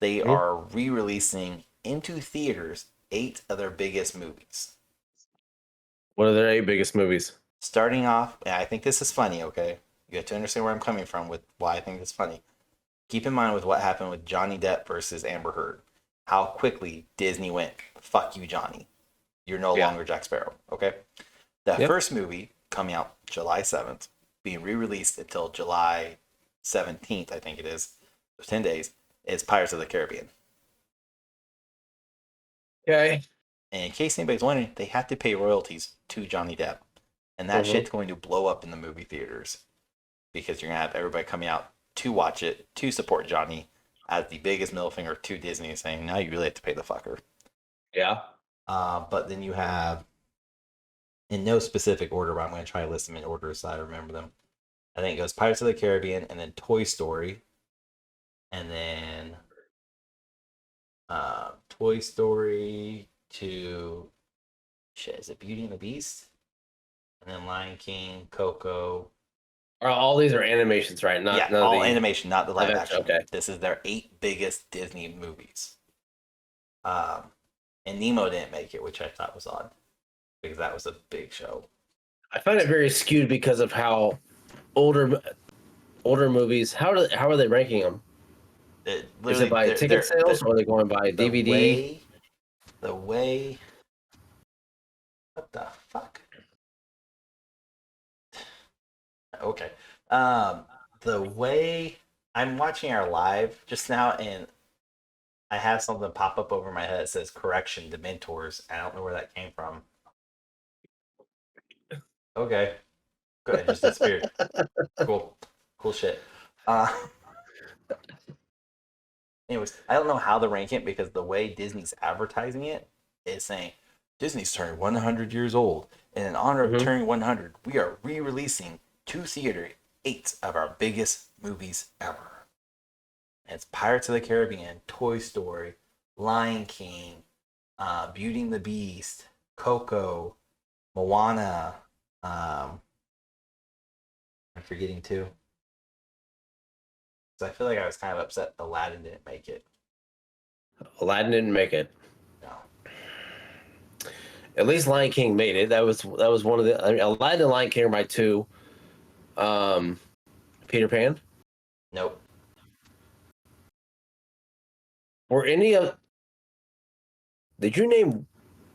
Speaker 2: they are re-releasing into theaters 8 of their biggest movies.
Speaker 1: What are their 8 biggest movies?
Speaker 2: Starting off, and I think this is funny, okay? You have to understand where I'm coming from with why I think it's funny. Keep in mind with what happened with Johnny Depp versus Amber Heard. How quickly Disney went, fuck you, Johnny. You're no longer Jack Sparrow, okay? The first movie coming out July 7th, being re-released until July 17th, I think it is, 10 days, is Pirates of the Caribbean.
Speaker 1: Okay.
Speaker 2: And in case anybody's wondering, they have to pay royalties to Johnny Depp. And that shit's going to blow up in the movie theaters. Because you're going to have everybody coming out to watch it, to support Johnny, as the biggest middle finger to Disney, saying, now you really have to pay the fucker.
Speaker 1: Yeah.
Speaker 2: But then you have, in no specific order, but I'm going to try to list them in order so I remember them. I think it goes Pirates of the Caribbean, and then Toy Story, and then Toy Story to, shit, is it Beauty and the Beast? And then Lion King, Coco.
Speaker 1: All these are animations, right? Not
Speaker 2: all animation, not the live action.
Speaker 1: Okay.
Speaker 2: This is their 8 biggest Disney movies. And Nemo didn't make it, which I thought was odd because that was a big show.
Speaker 1: I find it very skewed because of how older movies. How are they ranking them? Is it by ticket sales or are they going by DVD?
Speaker 2: The way. What the fuck? Okay. The way I'm watching our live just now, and I have something pop up over my head that says "correction Dementors." I don't know where that came from. Okay, good. It just disappeared. Cool shit. Anyways, I don't know how to rank it because the way Disney's advertising it is saying Disney's turning 100 years old, and in honor of turning 100, we are re-releasing to theater 8 of our biggest movies ever. And it's Pirates of the Caribbean, Toy Story, Lion King, Beauty and the Beast, Coco, Moana. I'm forgetting 2. So I feel like I was kind of upset Aladdin didn't make it.
Speaker 1: Aladdin didn't make it.
Speaker 2: No.
Speaker 1: At least Lion King made it. That was one of the. I mean, Aladdin and Lion King are my 2. Peter Pan.
Speaker 2: Nope.
Speaker 1: Were any of? Did you name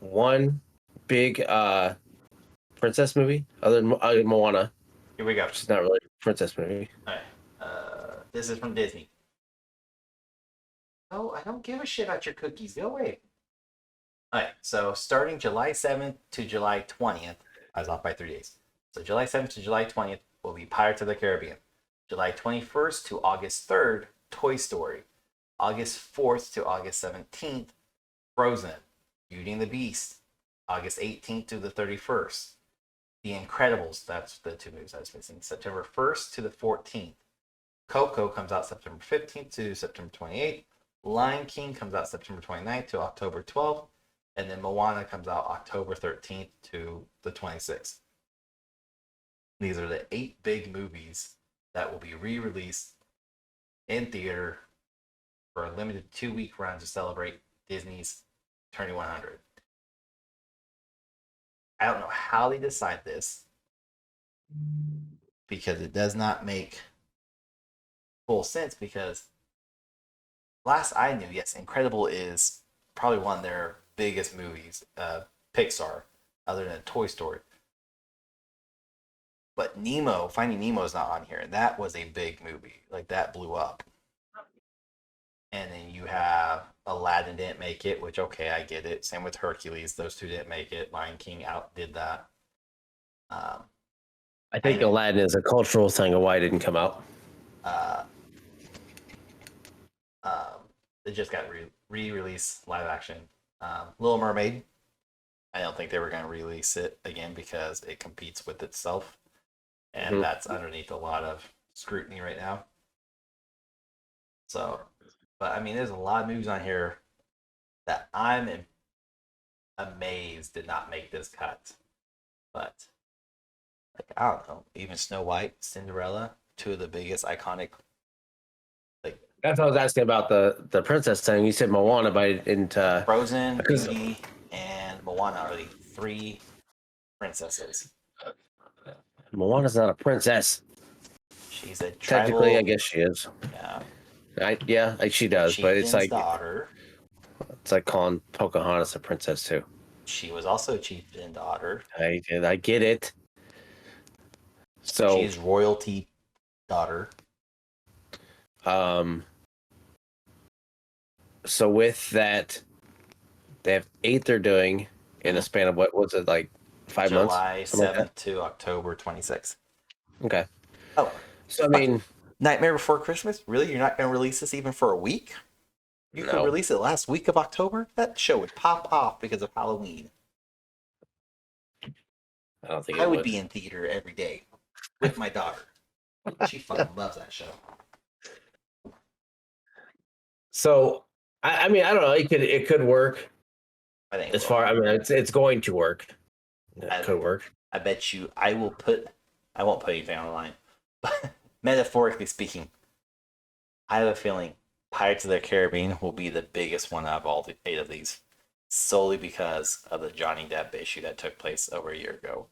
Speaker 1: one big princess movie other than Moana?
Speaker 2: Here we go.
Speaker 1: Which is not really a princess movie.
Speaker 2: All right. This is from Disney. Oh, I don't give a shit about your cookies. Go away. All right. So starting July 7th to July 20th, I was off by 3 days. So July 7th to July 20th will be Pirates of the Caribbean. July 21st to August 3rd, Toy Story. August 4th to August 17th, Frozen. Beauty and the Beast. August 18th to the 31st. The Incredibles. That's the 2 movies I was missing. September 1st to the 14th. Coco comes out September 15th to September 28th. Lion King comes out September 29th to October 12th. And then Moana comes out October 13th to the 26th. These are the 8 big movies that will be re-released in theater for a limited 2-week run to celebrate Disney's turning 100. I don't know how they decide this because it does not make full sense. Because last I knew, yes, Incredible is probably one of their biggest movies, Pixar, other than Toy Story. But Nemo, Finding Nemo is not on here, and that was a big movie. Like, that blew up. And then you have Aladdin didn't make it, which, okay, I get it. Same with Hercules. Those two didn't make it. Lion King outdid that.
Speaker 1: I think Aladdin is a cultural thing of why it didn't come out.
Speaker 2: It just got re-released live action. Little Mermaid, I don't think they were going to release it again because it competes with itself. And that's underneath a lot of scrutiny right now. So, but I mean, there's a lot of movies on here that I'm amazed did not make this cut. But, like, I don't know, even Snow White, Cinderella, two of the biggest iconic. Like,
Speaker 1: that's what I was asking about the princess thing. You said Moana, but I didn't.
Speaker 2: Frozen, Beauty, and Moana are the 3 princesses.
Speaker 1: Moana's not a princess.
Speaker 2: She's a tribal,
Speaker 1: technically, I guess she is.
Speaker 2: Yeah.
Speaker 1: She does, but it's like
Speaker 2: daughter.
Speaker 1: It's like calling Pocahontas a princess too.
Speaker 2: She was also a chieftain daughter.
Speaker 1: I get it. So
Speaker 2: she's royalty daughter.
Speaker 1: So with that, they have 8 they're doing in a span of what was it, like 5 months?
Speaker 2: July 7th to October 26th.
Speaker 1: Okay.
Speaker 2: Oh,
Speaker 1: so I mean,
Speaker 2: Nightmare Before Christmas? Really? You're not going to release this even for a week? You could release it last week of October? That show would pop off because of Halloween.
Speaker 1: I don't think
Speaker 2: I would be in theater every day with my daughter. She fucking loves that show.
Speaker 1: So I mean, I don't know. It could work.
Speaker 2: I think
Speaker 1: it's going to work. It could work.
Speaker 2: I bet you I won't put anything on the line. But metaphorically speaking, I have a feeling Pirates of the Caribbean will be the biggest one out of all 8 of these, solely because of the Johnny Depp issue that took place over a year ago.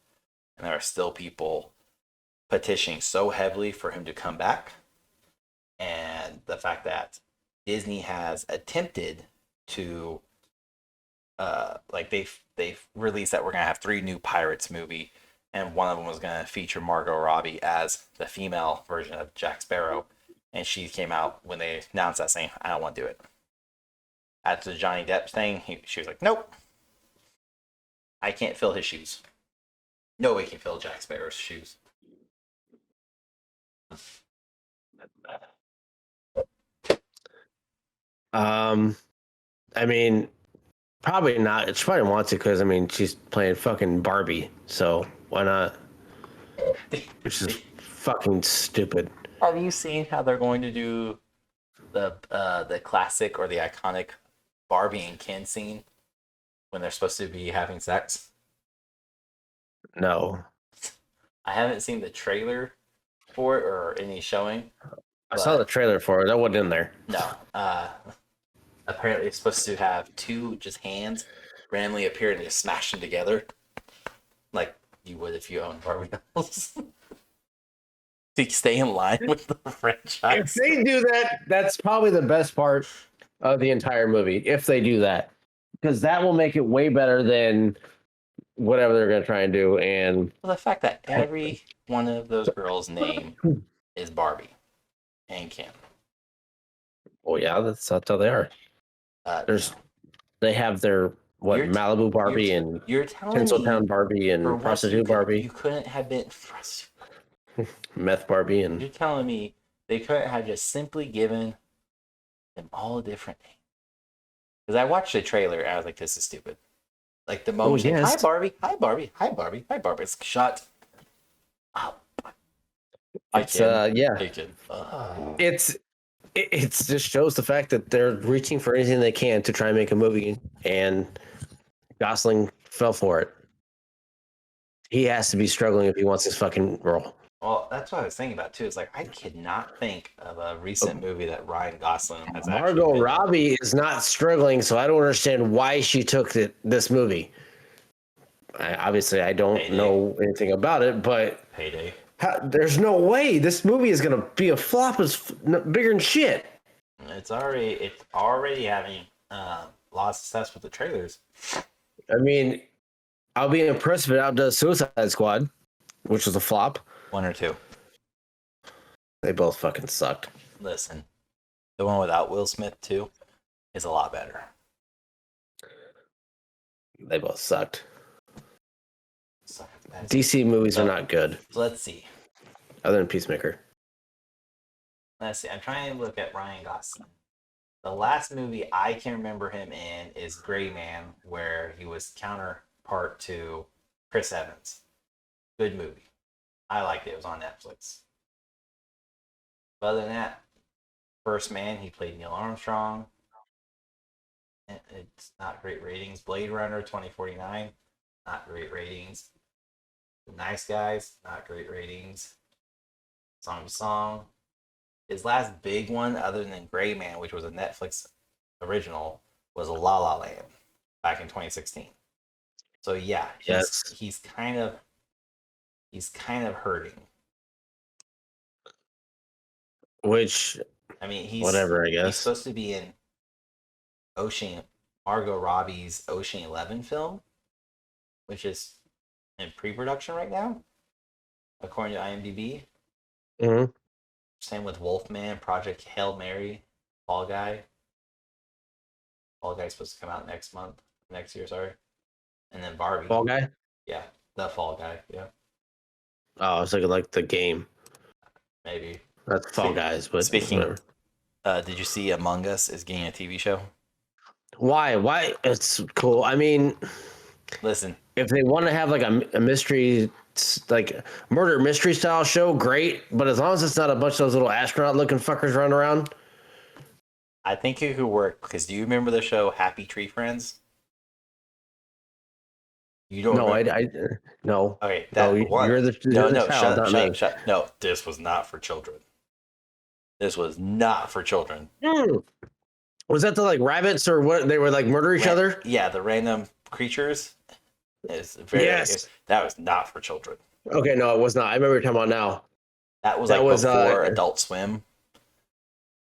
Speaker 2: And there are still people petitioning so heavily for him to come back. And the fact that Disney has attempted to they've released that we're gonna have 3 new Pirates movie, and one of them was gonna feature Margot Robbie as the female version of Jack Sparrow, and she came out when they announced that saying, "I don't want to do it." After the Johnny Depp thing, she was like, "Nope, I can't fill his shoes. Nobody can fill Jack Sparrow's shoes."
Speaker 1: I mean, probably not. She probably wants it because I mean she's playing fucking Barbie, so why not? Which is fucking stupid.
Speaker 2: Have you seen how they're going to do the classic or the iconic Barbie and Ken scene when they're supposed to be having sex?
Speaker 1: No.
Speaker 2: I haven't seen the trailer for it or any showing.
Speaker 1: I saw the trailer for it. That wasn't in there.
Speaker 2: No. Apparently it's supposed to have 2 just hands randomly appear and just smash them together. Like you would if you owned Barbie dolls. To stay in line with the franchise.
Speaker 1: If they do that, that's probably the best part of the entire movie. If they do that. Because that will make it way better than whatever they're going to try and do. And
Speaker 2: well, the fact that every one of those girls' name is Barbie and Ken.
Speaker 1: Oh yeah, that's how they are. They have their Malibu Barbie and Tinseltown Barbie and prostitute Barbie.
Speaker 2: You couldn't have been
Speaker 1: meth Barbie, and
Speaker 2: you're telling me they couldn't have just simply given them all a different name? Because I watched the trailer and I was like, "This is stupid." Like the moment, "Hi Barbie, hi Barbie, hi Barbie, hi Barbie," it's shot. Oh,
Speaker 1: it's it just shows the fact that they're reaching for anything they can to try and make a movie, and Gosling fell for it. He has to be struggling if he wants this fucking role.
Speaker 2: Well, that's what I was thinking about too. It's like I could not think of a recent movie that Ryan Gosling has actually
Speaker 1: Margot
Speaker 2: been in.
Speaker 1: Robbie is not struggling, so I don't understand why she took this movie. Obviously, I don't
Speaker 2: Payday.
Speaker 1: know anything about it, but
Speaker 2: Payday.
Speaker 1: there's no way this movie is gonna be a flop bigger than shit.
Speaker 2: It's already having a lot of success with the trailers.
Speaker 1: I mean, I'll be impressed if it outdoes Suicide Squad, which was a flop.
Speaker 2: 1 or 2.
Speaker 1: They both fucking sucked.
Speaker 2: Listen, the one without Will Smith too is a lot better.
Speaker 1: They both sucked.
Speaker 2: Sucked.
Speaker 1: DC movies are not good,
Speaker 2: So let's see.
Speaker 1: other than Peacemaker.
Speaker 2: Let's see. I'm trying to look at Ryan Gosling. The last movie I can remember him in is Gray Man, where he was counterpart to Chris Evans. Good movie. I liked it. It was on Netflix. But other than that, First Man, he played Neil Armstrong. It's not great ratings. Blade Runner 2049, not great ratings. The Nice Guys, not great ratings. Song to Song. His last big one, other than Gray Man, which was a Netflix original, was La La Land back in 2016. So yeah, he's kind of hurting.
Speaker 1: Which,
Speaker 2: I mean,
Speaker 1: whatever, I guess.
Speaker 2: He's supposed to be in Margot Robbie's Ocean 11 film, which is in pre-production right now, according to IMDb.
Speaker 1: Mm-hmm.
Speaker 2: Same with Wolfman, Project Hail Mary, Fall Guy. Fall Guy's supposed to come out next year, sorry. And then Barbie.
Speaker 1: Fall Guy?
Speaker 2: Yeah, the Fall Guy, yeah.
Speaker 1: Oh, I was thinking like the game.
Speaker 2: Maybe.
Speaker 1: That's Fall Guys, but
Speaker 2: speaking,
Speaker 1: whatever.
Speaker 2: Did you see Among Us is getting a TV show?
Speaker 1: Why? It's cool. I mean,
Speaker 2: listen,
Speaker 1: if they want to have like a mystery, like murder mystery style show, great. But as long as it's not a bunch of those little astronaut looking fuckers running around,
Speaker 2: I think it could work. Because do you remember the show Happy Tree Friends? You don't?
Speaker 1: No, I no.
Speaker 2: Okay, that
Speaker 1: no,
Speaker 2: one.
Speaker 1: You're the child,
Speaker 2: Shut. No, this was not for children. This was not for children.
Speaker 1: Was that the like rabbits or what? They were like murder each other?
Speaker 2: Yeah, the random creatures. That was not for children.
Speaker 1: Okay, no, it was not. I remember you're talking about now.
Speaker 2: That was before Adult Swim.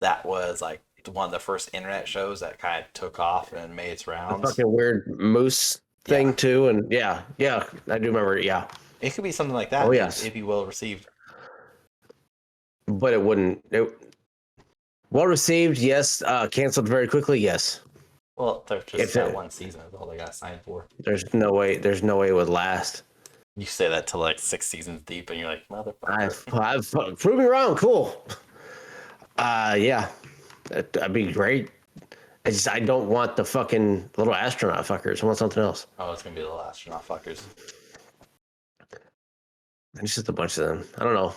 Speaker 2: That was like one of the first internet shows that kind of took off and made its rounds.
Speaker 1: The fucking weird moose thing too, and yeah, I do remember it. Yeah,
Speaker 2: it could be something like that.
Speaker 1: Oh yes,
Speaker 2: it'd be well received.
Speaker 1: But it wouldn't. Well received, yes. Canceled very quickly, yes.
Speaker 2: Well, there's just that one season is all they got signed for.
Speaker 1: There's no way it would last.
Speaker 2: You say that to like 6 seasons deep, and you're like, motherfucker.
Speaker 1: I've proved me wrong. Cool. Yeah, that'd be great. I don't want the fucking little astronaut fuckers. I want something else.
Speaker 2: Oh, it's gonna be the little astronaut fuckers.
Speaker 1: It's just a bunch of them. I don't know.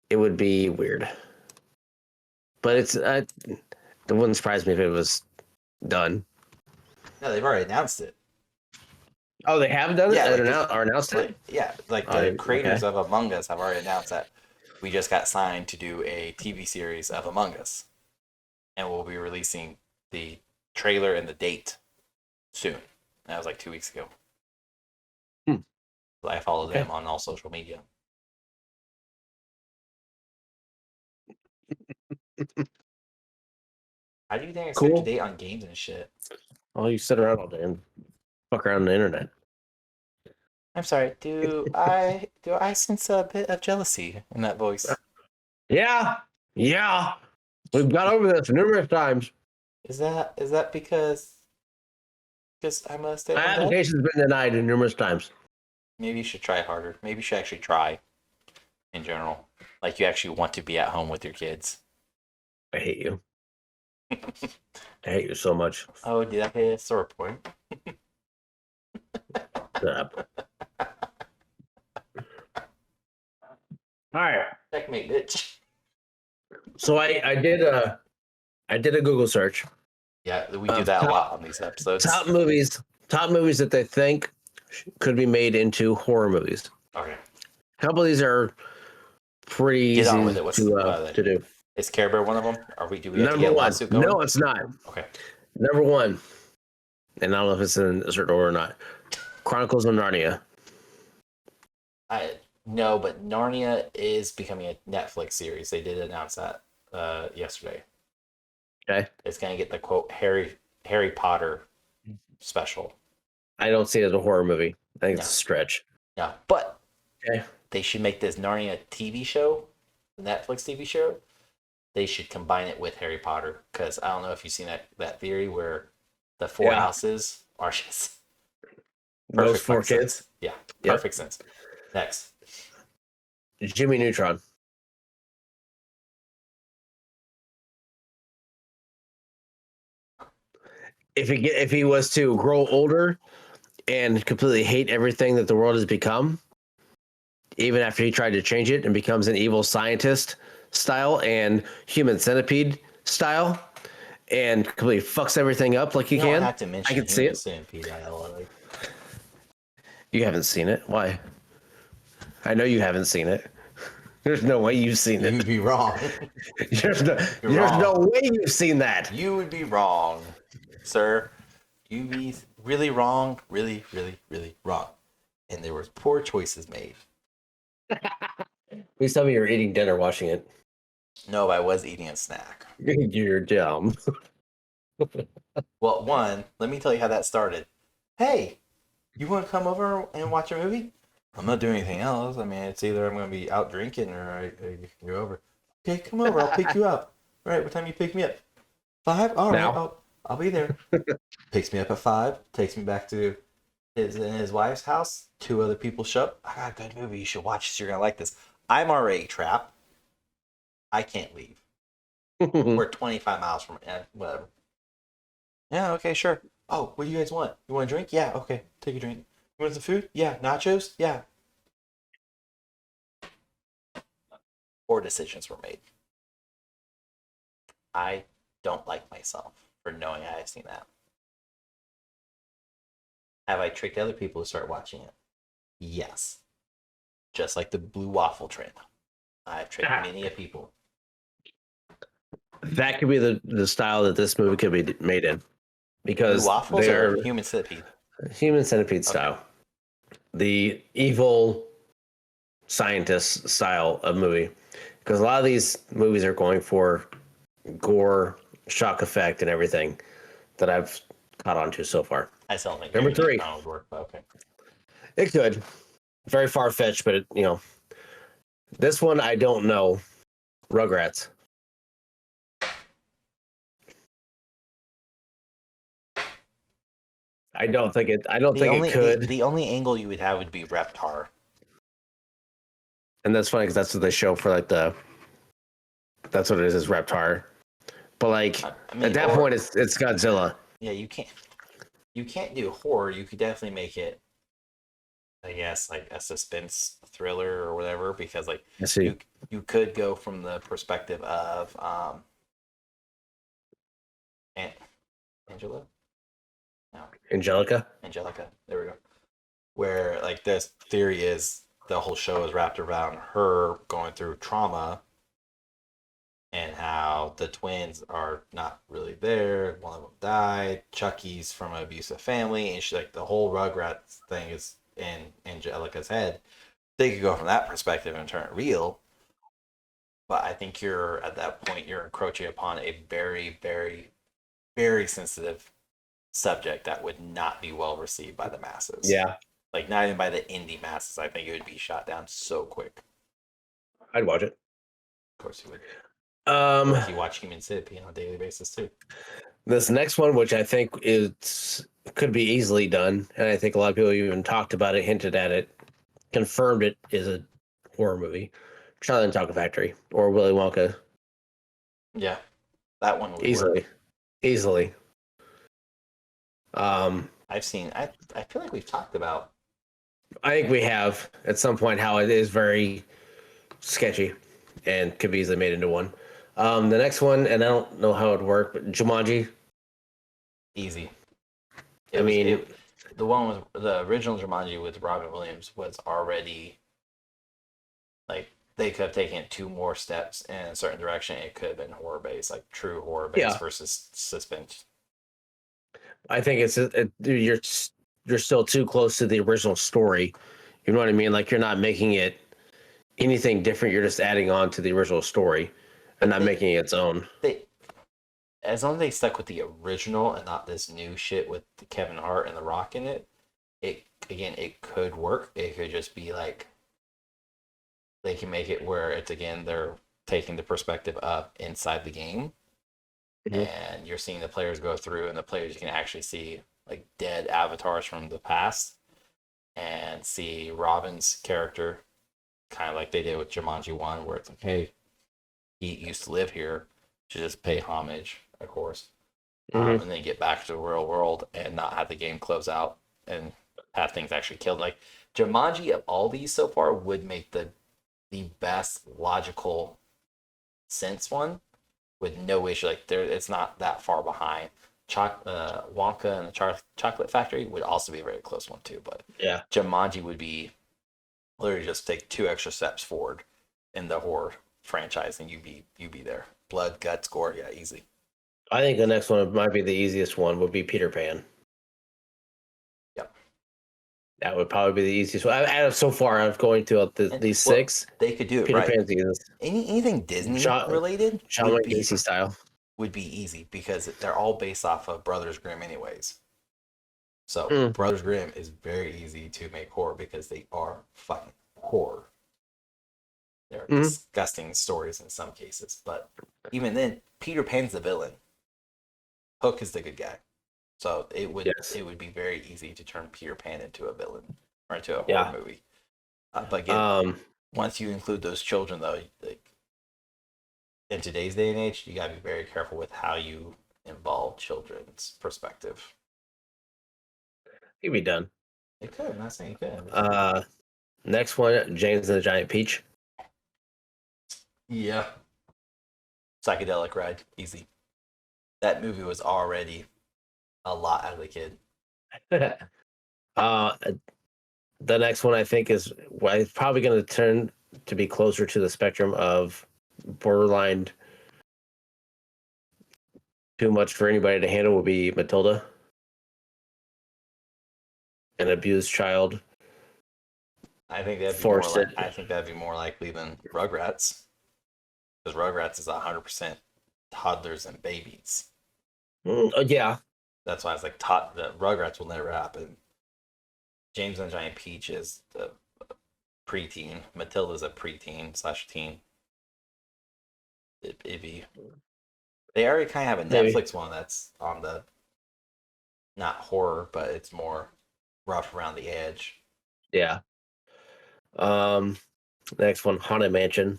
Speaker 1: It would be weird, but it wouldn't surprise me if it was done.
Speaker 2: No, they've already announced it.
Speaker 1: Oh, they have done it?
Speaker 2: Yeah,
Speaker 1: announced it?
Speaker 2: Yeah, like the creators of Among Us have already announced that we just got signed to do a TV series of Among Us. And we'll be releasing the trailer and the date soon. That was like 2 weeks ago. I follow them on all social media. How do you think I stay up to date on games and shit?
Speaker 1: Oh, you sit around all day and fuck around on the internet.
Speaker 2: I'm sorry. Do I sense a bit of jealousy in that voice?
Speaker 1: Yeah. We've got over this numerous times.
Speaker 2: Is that because I'm a stay-at-home dad?
Speaker 1: My application's been denied numerous times.
Speaker 2: Maybe you should try harder. Maybe you should actually try in general. Like you actually want to be at home with your kids.
Speaker 1: I hate you. I hate you so much.
Speaker 2: Oh, did I hit a sore point?
Speaker 1: All right.
Speaker 2: Checkmate, bitch.
Speaker 1: So I did a Google search.
Speaker 2: Yeah, we do that a lot on these episodes.
Speaker 1: Top movies that they think could be made into horror movies.
Speaker 2: Okay.
Speaker 1: couple of these are pretty
Speaker 2: Get
Speaker 1: easy
Speaker 2: on with it. What's
Speaker 1: to do.
Speaker 2: Is Care Bear one of them? Do we have to
Speaker 1: Number
Speaker 2: get a
Speaker 1: one.
Speaker 2: lawsuit going?
Speaker 1: No, it's not.
Speaker 2: Okay.
Speaker 1: Number one, and I don't know if it's in a certain order or not. Chronicles of Narnia.
Speaker 2: No, but Narnia is becoming a Netflix series. They did announce that yesterday.
Speaker 1: Okay.
Speaker 2: It's going to get the quote Harry Potter special.
Speaker 1: I don't see it as a horror movie. I think it's a stretch.
Speaker 2: Yeah, but
Speaker 1: Okay.
Speaker 2: they should make this Narnia TV show, the Netflix TV show. They should combine it with Harry Potter because I don't know if you've seen that theory where the four houses are just
Speaker 1: Those four kids.
Speaker 2: Sense. Yeah, perfect sense. Next,
Speaker 1: Jimmy Neutron. If he was to grow older and completely hate everything that the world has become, even after he tried to change it and becomes an evil scientist style and human centipede style, and completely fucks everything up like he
Speaker 2: you
Speaker 1: can.
Speaker 2: don't have to mention
Speaker 1: I can see it.
Speaker 2: Centipede,
Speaker 1: You haven't seen it. Why? I know you haven't seen it. There's no way you've seen it.
Speaker 2: You'd be wrong.
Speaker 1: There's no way you've seen that.
Speaker 2: You would be wrong, sir. You'd be really wrong, really, really, really wrong. And there was poor choices made.
Speaker 1: Please tell me you're eating dinner watching it.
Speaker 2: No, I was eating a snack.
Speaker 1: You're dumb.
Speaker 2: Well, one, let me tell you how that started. Hey, you want to come over and watch a movie? I'm not doing anything else. I mean, it's either I'm going to be out drinking or you can go over. Okay, come over. I'll pick you up. All right, what time you pick me up? 5? All right,
Speaker 1: Now?
Speaker 2: I'll be there. Picks me up at 5, takes me back to his wife's house. 2 other people show up. I got a good movie. You should watch this. You're going to like this. I'm already trapped. I can't leave. We're 25 miles from whatever. Yeah, okay, sure. Oh, what do you guys want? You want a drink? Yeah, okay. Take a drink. You want some food? Yeah. Nachos? Yeah. Poor decisions were made. I don't like myself for knowing I have seen that. Have I tricked other people to start watching it? Yes. Just like the blue waffle trend. I've tricked many of people.
Speaker 1: That could be the style that this movie could be made in. Because
Speaker 2: Blue waffles
Speaker 1: they're
Speaker 2: or human centipede?
Speaker 1: human centipede style. The evil scientist style of movie. Because a lot of these movies are going for gore, shock effect, and everything that I've caught on to so far.
Speaker 2: I still don't think
Speaker 1: Number 3.
Speaker 2: would work, but okay.
Speaker 1: It could. Very far-fetched, but this one I don't know. Rugrats. I don't think it could.
Speaker 2: The only angle you would have would be Reptar.
Speaker 1: And that's funny because that's what they show for that's what it is Reptar. But at that point it's Godzilla.
Speaker 2: Yeah, you can't do horror. You could definitely make it, I guess, like a suspense thriller or whatever, because you could go from the perspective of Angela? No.
Speaker 1: Angelica.
Speaker 2: There we go. Where this theory is the whole show is wrapped around her going through trauma and how the twins are not really there. One of them died. Chucky's from an abusive family, and she's the whole Rugrats thing is in Angelica's head. They could go from that perspective and turn it real. But I think at that point you're encroaching upon a very, very, very sensitive subject that would not be well received by the masses.
Speaker 1: Yeah.
Speaker 2: Not even by the indie masses. I think it would be shot down so quick.
Speaker 1: I'd watch it.
Speaker 2: Of course you would.
Speaker 1: You
Speaker 2: watch Human Centipede on a daily basis too.
Speaker 1: This next one, which I think could be easily done, and I think a lot of people even talked about it, hinted at it, confirmed it is a horror movie. Charlie and the Chocolate Factory or Willy Wonka.
Speaker 2: Yeah, that one would
Speaker 1: easily.
Speaker 2: I've seen. I feel like we've talked about.
Speaker 1: I think we have at some point how it is very sketchy and could be easily made into one. The next one, and I don't know how it would work, but Jumanji.
Speaker 2: Easy.
Speaker 1: The
Speaker 2: one with the original Jumanji with Robin Williams was already Like they could have taken it 2 more steps in a certain direction. It could have been horror based, like true horror based
Speaker 1: Yeah,
Speaker 2: versus suspense.
Speaker 1: I think you're still too close to the original story. You know what I mean? Like you're not making it anything different. You're just adding on to the original story and
Speaker 2: But
Speaker 1: not making it its own.
Speaker 2: they as long as they stuck with the original and not this new shit with Kevin Hart and The Rock in it, it could work. It could just be like they can make it where it's again they're taking the perspective of inside the game,
Speaker 1: Mhm.
Speaker 2: and you're seeing the players go through, and the players you can actually see like dead avatars from the past, and see Robin's character kind of like they did with Jumanji One, where it's like, hey, he used to live here, to just pay homage, of course,
Speaker 1: Mhm.
Speaker 2: and then get back to the real world and not have the game close out and have things actually killed. Like Jumanji of all these so far would make the best logical sense one with no issue. Like there, it's not that far behind. Wonka and the Chocolate Factory would also be a very close one too. But
Speaker 1: Yeah,
Speaker 2: Jumanji would be literally just take 2 extra steps forward in the horror franchise, and you be there. Blood, guts, gore, yeah, easy.
Speaker 1: I think the next one might be the easiest one. Would be Peter Pan.
Speaker 2: Yep.
Speaker 1: That would probably be the easiest one. Out of so far, I've going to
Speaker 2: And
Speaker 1: these
Speaker 2: well,
Speaker 1: six.
Speaker 2: they could do it
Speaker 1: Peter
Speaker 2: right.
Speaker 1: Pan's the easiest.
Speaker 2: Anything Disney related
Speaker 1: Sean Casey style.
Speaker 2: would be easy because they're all based off of Brothers Grimm anyways. So
Speaker 1: Mm.
Speaker 2: Brothers Grimm is very easy to make horror because they are fucking horror. They're disgusting stories in some cases, but even then, Peter Pan's the villain. Hook is the good guy. So
Speaker 1: Yes.
Speaker 2: it would be very easy to turn Peter Pan into a villain or into a horror
Speaker 1: Yeah.
Speaker 2: movie. But again, once you include those children, though, like in today's day and age, you gotta be very careful with how you involve children's perspective.
Speaker 1: He'd be done.
Speaker 2: It could. I'm not saying it could.
Speaker 1: Next one, James and the Giant Peach.
Speaker 2: Yeah. Psychedelic ride, easy. That movie was already a lot out of the kid.
Speaker 1: uh, the next one I think is well, it's probably going to turn to be closer to the spectrum of borderline too much for anybody to handle. Will be Matilda, an abused child.
Speaker 2: I think that'd be
Speaker 1: Forced it.
Speaker 2: I think that'd be more likely than Rugrats, because Rugrats is 100% toddlers and babies.
Speaker 1: Yeah,
Speaker 2: That's why it's like the Rugrats will never happen. James and the Giant Peach is the preteen. Matilda's a preteen slash teen. It'd be. They already kind of have a
Speaker 1: maybe.
Speaker 2: Netflix one that's on the not horror, but it's more rough around the edge.
Speaker 1: Yeah. Next one, Haunted Mansion,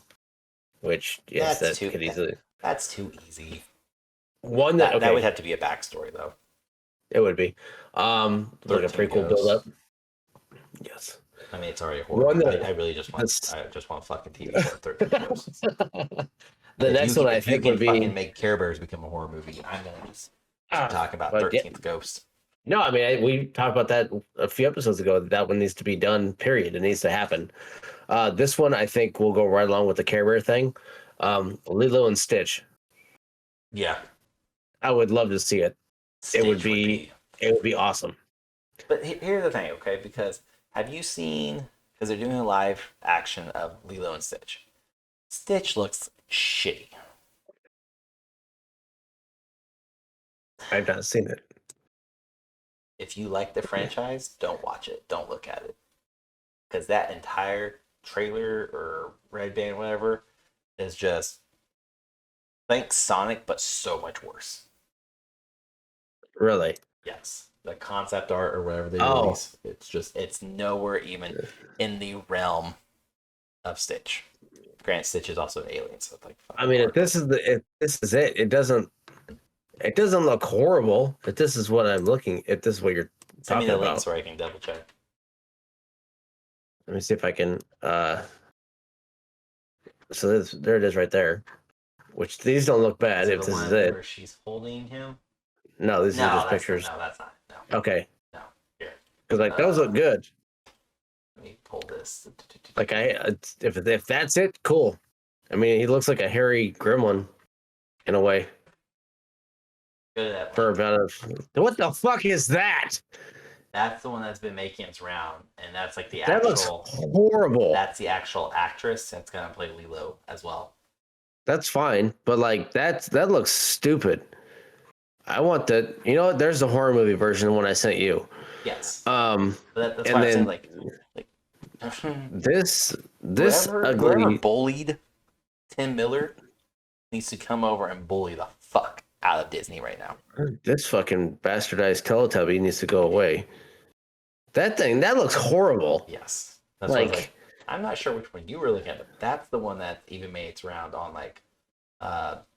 Speaker 1: which yes, could easily.
Speaker 2: That's too easy.
Speaker 1: One
Speaker 2: that would have to be a backstory though.
Speaker 1: It would be. Like a prequel build up. Yes.
Speaker 2: I mean, it's already a horror. I really just want. I just want fucking TV show 13 Ghosts.
Speaker 1: The next one I think would be
Speaker 2: fucking make Care Bears become a horror movie. I'm gonna just talk about 13th Ghost.
Speaker 1: No, I mean we talked about that a few episodes ago. That one needs to be done. Period. It needs to happen. This one I think will go right along with the Care Bear thing. Lilo and Stitch.
Speaker 2: Yeah,
Speaker 1: I would love to see it. It would be awesome.
Speaker 2: But here's the thing, okay? Because have you seen? Because they're doing a live action of Lilo and Stitch. Stitch looks shitty.
Speaker 1: I've not seen it.
Speaker 2: If you like the franchise, don't watch it. Don't look at it. Because that entire trailer or Red Band, whatever, is just think Sonic, but so much worse.
Speaker 1: Really?
Speaker 2: Yes. The concept art or whatever they release, it's nowhere even in the realm of Stitch. Grant, Stitch is also an alien, so it's like.
Speaker 1: I mean, if this is it, it doesn't look horrible. But this is what I'm looking. If this is what you're talking about,
Speaker 2: links where I can double check.
Speaker 1: Let me see if I can. So there it is, right there. Which these don't look bad. If this is it,
Speaker 2: where she's holding him.
Speaker 1: No, these are just pictures.
Speaker 2: No, that's not. No.
Speaker 1: Okay.
Speaker 2: No. Here.
Speaker 1: Because those look good.
Speaker 2: Let me pull this.
Speaker 1: Like if that's it, cool. I mean, he looks like a hairy gremlin in a way.
Speaker 2: Go to that
Speaker 1: For
Speaker 2: link.
Speaker 1: about what the fuck is that?
Speaker 2: That's the one that's been making its round, and that's like the
Speaker 1: That looks
Speaker 2: actual.
Speaker 1: horrible.
Speaker 2: That's the actual actress that's gonna play Lilo as well.
Speaker 1: That's fine, but like that looks stupid. I want that. You know what? There's the horror movie version, the one I sent you.
Speaker 2: Yes,
Speaker 1: Um,
Speaker 2: that's
Speaker 1: and
Speaker 2: why I'm saying
Speaker 1: then
Speaker 2: like
Speaker 1: this
Speaker 2: whoever
Speaker 1: ugly.
Speaker 2: bullied Tim Miller needs to come over and bully the fuck out of Disney right now.
Speaker 1: This fucking bastardized Teletubby needs to go away. That looks horrible.
Speaker 2: Yes, that's what I was like.
Speaker 1: Like,
Speaker 2: I'm not sure which one you were looking at, but that's the one that even made its round on like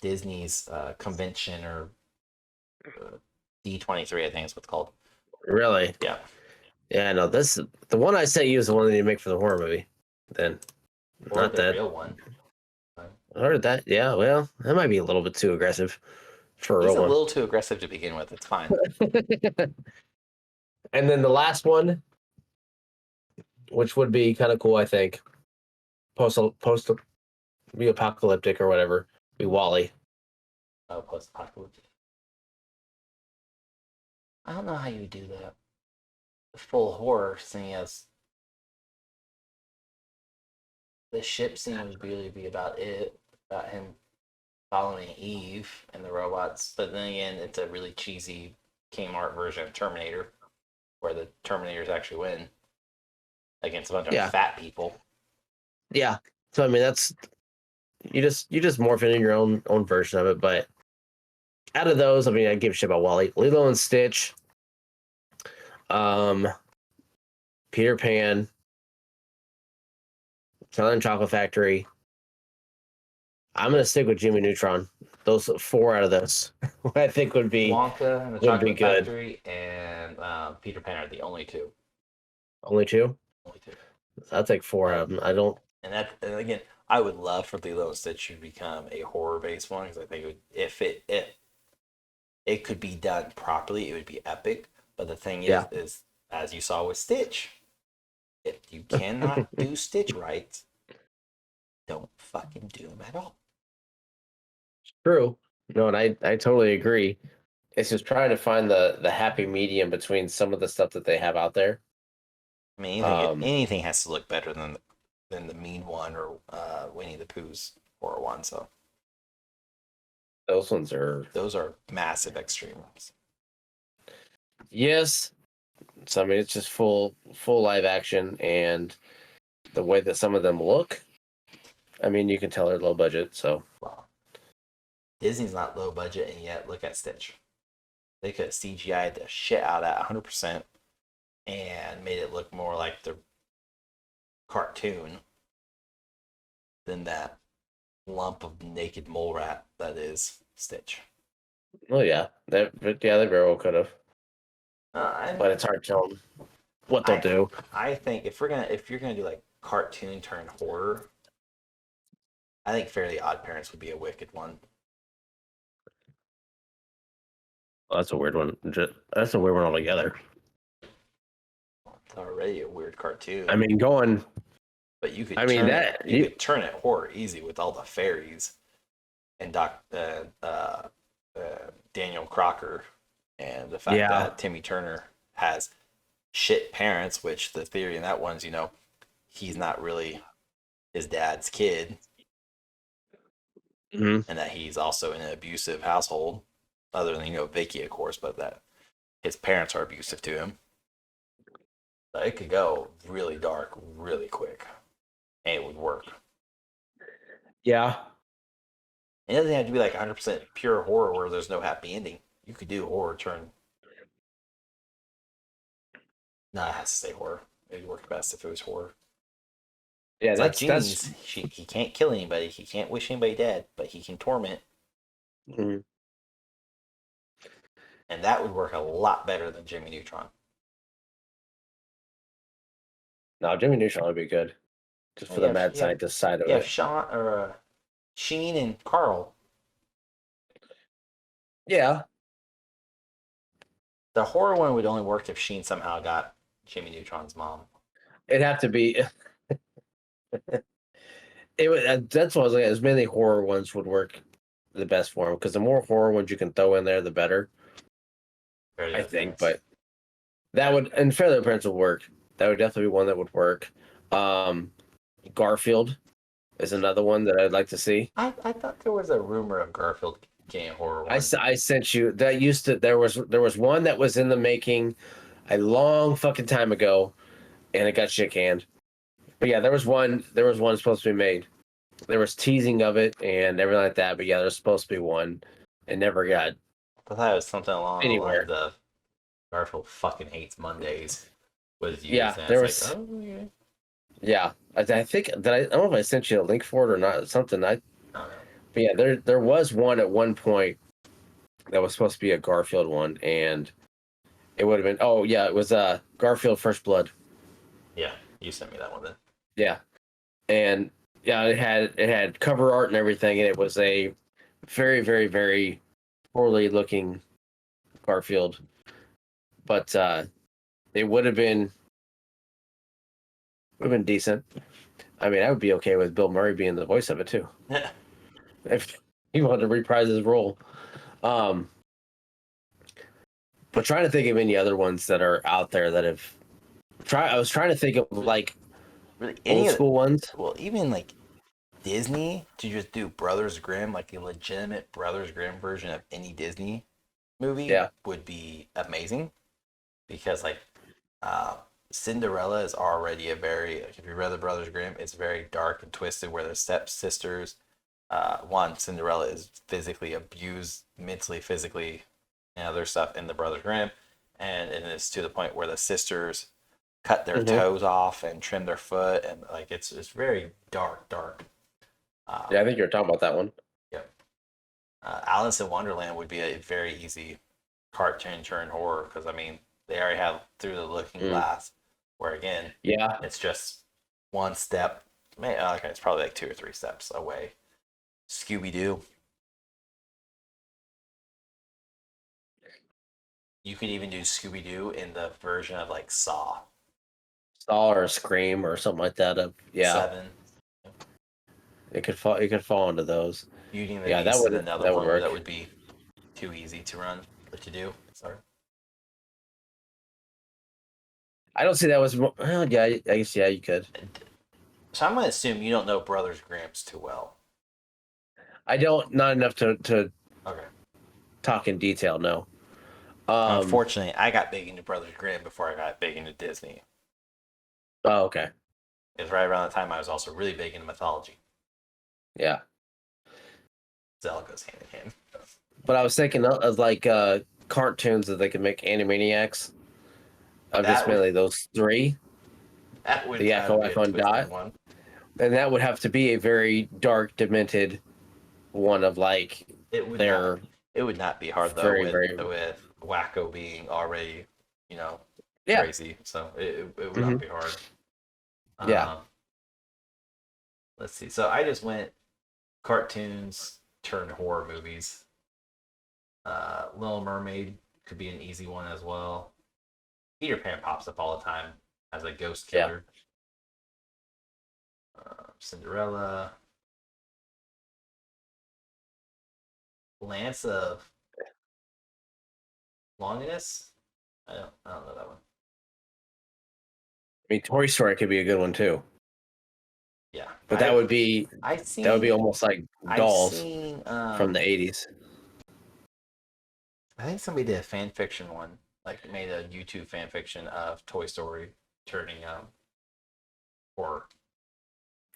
Speaker 2: Disney's convention or D23, I think is what's called.
Speaker 1: really?
Speaker 2: Yeah.
Speaker 1: Yeah, no, this the one I sent you is the one that you make for the horror movie. Then,
Speaker 2: Or
Speaker 1: not
Speaker 2: the
Speaker 1: that.
Speaker 2: real one.
Speaker 1: I heard that. Yeah, well, that might be a little bit too aggressive for a
Speaker 2: He's
Speaker 1: real
Speaker 2: a
Speaker 1: one.
Speaker 2: little too aggressive to begin with. It's fine.
Speaker 1: And then the last one, which would be kind of cool, I think, post be apocalyptic or whatever, be Wally.
Speaker 2: Oh, post-apocalyptic. I don't know how you do that. Full horror, seeing as the ship scene would really be about it, about him following Eve and the robots. But then again, it's a really cheesy Kmart version of Terminator, where the Terminators actually win against a bunch of fat people.
Speaker 1: Yeah. So I mean, that's you just morph it in your own version of it. But out of those, I mean, I give a shit about Wally, Lilo and Stitch, um, Peter Pan, Charlie and Chocolate Factory. I'm gonna stick with Jimmy Neutron. Those 4 out of those, I think would be
Speaker 2: Wonka and the
Speaker 1: would be
Speaker 2: Chocolate
Speaker 1: good.
Speaker 2: Factory and Peter Pan are the only two.
Speaker 1: Only 2.
Speaker 2: Only two.
Speaker 1: I'll take 4 out of them. I don't.
Speaker 2: And again, I would love for Lilo and Stitch to become a horror based one because I think it would, if it could be done properly, it would be epic. But the thing is as you saw with Stitch, if you cannot do Stitch right, don't fucking do him at all.
Speaker 1: True. No, and I totally agree. It's just trying to find the happy medium between some of the stuff that they have out there.
Speaker 2: I mean, anything has to look better than the mean one or Winnie the Pooh's horror one. So
Speaker 1: Those ones are
Speaker 2: those are massive extremes.
Speaker 1: yes. So I mean, it's just full live action, and the way that some of them look. I mean, you can tell they're low budget. So
Speaker 2: Well, Disney's not low budget, and yet look at Stitch. They could CGI the shit out of that 100% and made it look more like the cartoon than that lump of naked mole rat that is Stitch.
Speaker 1: well, yeah, they very well could have, but it's hard to tell them what they'll do.
Speaker 2: I think if you're gonna do like cartoon turned horror, I think Fairly Odd Parents would be a wicked one.
Speaker 1: Well, that's a weird one. That's a weird one altogether.
Speaker 2: It's already a weird cartoon.
Speaker 1: I mean, going.
Speaker 2: But you could. You could turn it horror easy with all the fairies, and Daniel Crocker, and the fact that Timmy Turner has shit parents. Which the theory in that one's, he's not really his dad's kid, and that he's also in an abusive household, other than Vicky, of course, but that his parents are abusive to him. So it could go really dark, really quick. And it would work.
Speaker 1: Yeah.
Speaker 2: It doesn't have to be like 100% pure horror where there's no happy ending. You could do horror turn. No, it has to stay horror. It would work best if it was horror.
Speaker 1: Yeah,
Speaker 2: it's
Speaker 1: that's
Speaker 2: like Genie's. He can't kill anybody. He can't wish anybody dead, but he can torment.
Speaker 1: Mm-hmm.
Speaker 2: And that would work a lot better than Jimmy Neutron.
Speaker 1: No, Jimmy Neutron would be good. Just for the mad scientist side of it.
Speaker 2: Yeah, Sheen and Carl.
Speaker 1: Yeah.
Speaker 2: The horror one would only work if Sheen somehow got Jimmy Neutron's mom.
Speaker 1: It'd have to be. It would. That's what I was like. As many horror ones would work the best for him because the more horror ones you can throw in there, the better.
Speaker 2: Fairly
Speaker 1: I
Speaker 2: Odd
Speaker 1: think,
Speaker 2: Parents.
Speaker 1: but that would and Fairly Odd Parents would work. That would definitely be one that would work. Um, Garfield is another one that I'd like to see.
Speaker 2: I thought there was a rumor of Garfield getting a horror one.
Speaker 1: I sent you that used to there was one that was in the making a long fucking time ago, and it got shit canned. But yeah, there was one supposed to be made. There was teasing of it and everything like that. But yeah, there's supposed to be one. It never got
Speaker 2: I thought it was something along the
Speaker 1: anywhere.
Speaker 2: lines of Garfield fucking hates Mondays was
Speaker 1: Yeah,
Speaker 2: used, and
Speaker 1: there
Speaker 2: it's like,
Speaker 1: was.
Speaker 2: oh, yeah.
Speaker 1: Yeah, I think that I don't know if I sent you a link for it or not. Something I.
Speaker 2: I don't know.
Speaker 1: But yeah, there was one at one point that was supposed to be a Garfield one, and it would have been. Oh yeah, it was Garfield First Blood.
Speaker 2: Yeah, you sent me that one then.
Speaker 1: Yeah, and yeah, it had cover art and everything, and it was a very very very poorly looking Garfield, but it would have been decent. I mean, I would be okay with Bill Murray being the voice of it too, if he wanted to reprise his role. Um, but trying to think of any other ones that are out there that have I was trying to think of like
Speaker 2: Really,
Speaker 1: old school ones.
Speaker 2: well, even like Disney to just do Brothers Grimm, like a legitimate Brothers Grimm version of any Disney movie
Speaker 1: Yeah.
Speaker 2: would be amazing because like Cinderella is already a very if you read the Brothers Grimm, it's very dark and twisted where the stepsisters one Cinderella is physically abused mentally, physically, and other stuff in the Brothers Grimm, and it's to the point where the sisters cut their toes off and trim their foot, and like it's very dark.
Speaker 1: Yeah, I think you're talking about that one.
Speaker 2: Yep. Alice in Wonderland would be a very easy cartoon turn horror because I mean they already have Through the Looking Glass, where again,
Speaker 1: Yeah.
Speaker 2: it's just one step. Okay, it's probably like 2 or 3 steps away. Scooby Doo. You could even do Scooby Doo in the version of like Saw.
Speaker 1: Saw or Scream or something like that. Yeah,
Speaker 2: 7.
Speaker 1: it could fall. It could fall into those.
Speaker 2: Beauty and the
Speaker 1: Yeah,
Speaker 2: Beast is another
Speaker 1: that would
Speaker 2: one
Speaker 1: work.
Speaker 2: that would be too easy to run or to do. Sorry.
Speaker 1: I don't see that was. Well, yeah, I guess yeah, you could.
Speaker 2: So I'm gonna assume you don't know Brothers Gramps too well.
Speaker 1: I don't not enough to
Speaker 2: Okay.
Speaker 1: talk in detail. No.
Speaker 2: Unfortunately, I got big into Brothers Grimm before I got big into Disney.
Speaker 1: Oh, okay.
Speaker 2: It was right around the time I was also really big into mythology.
Speaker 1: Yeah.
Speaker 2: So it all goes hand in hand.
Speaker 1: But I was thinking of like cartoons that they could make Animaniacs. Of just mainly those three.
Speaker 2: That would
Speaker 1: The Echo,
Speaker 2: be a
Speaker 1: Echo, and
Speaker 2: twisted
Speaker 1: Dot.
Speaker 2: one.
Speaker 1: And that would have to be a very dark, demented one of like
Speaker 2: It would
Speaker 1: their
Speaker 2: not. It would not be hard though
Speaker 1: very,
Speaker 2: with Wacko being already, you know,
Speaker 1: yeah.
Speaker 2: crazy. So it would not be hard.
Speaker 1: Yeah.
Speaker 2: Let's see. So I just went cartoons turned horror movies. Little Mermaid could be an easy one as well. Peter Pan pops up all the time as a ghost killer. Cinderella. Lance of Longinus. I don't know that one.
Speaker 1: I mean, Toy Story could be a good one too.
Speaker 2: Yeah,
Speaker 1: but that would be almost like dolls from the 80s.
Speaker 2: I think somebody did a fan fiction one, like made a YouTube fan fiction of Toy Story turning horror.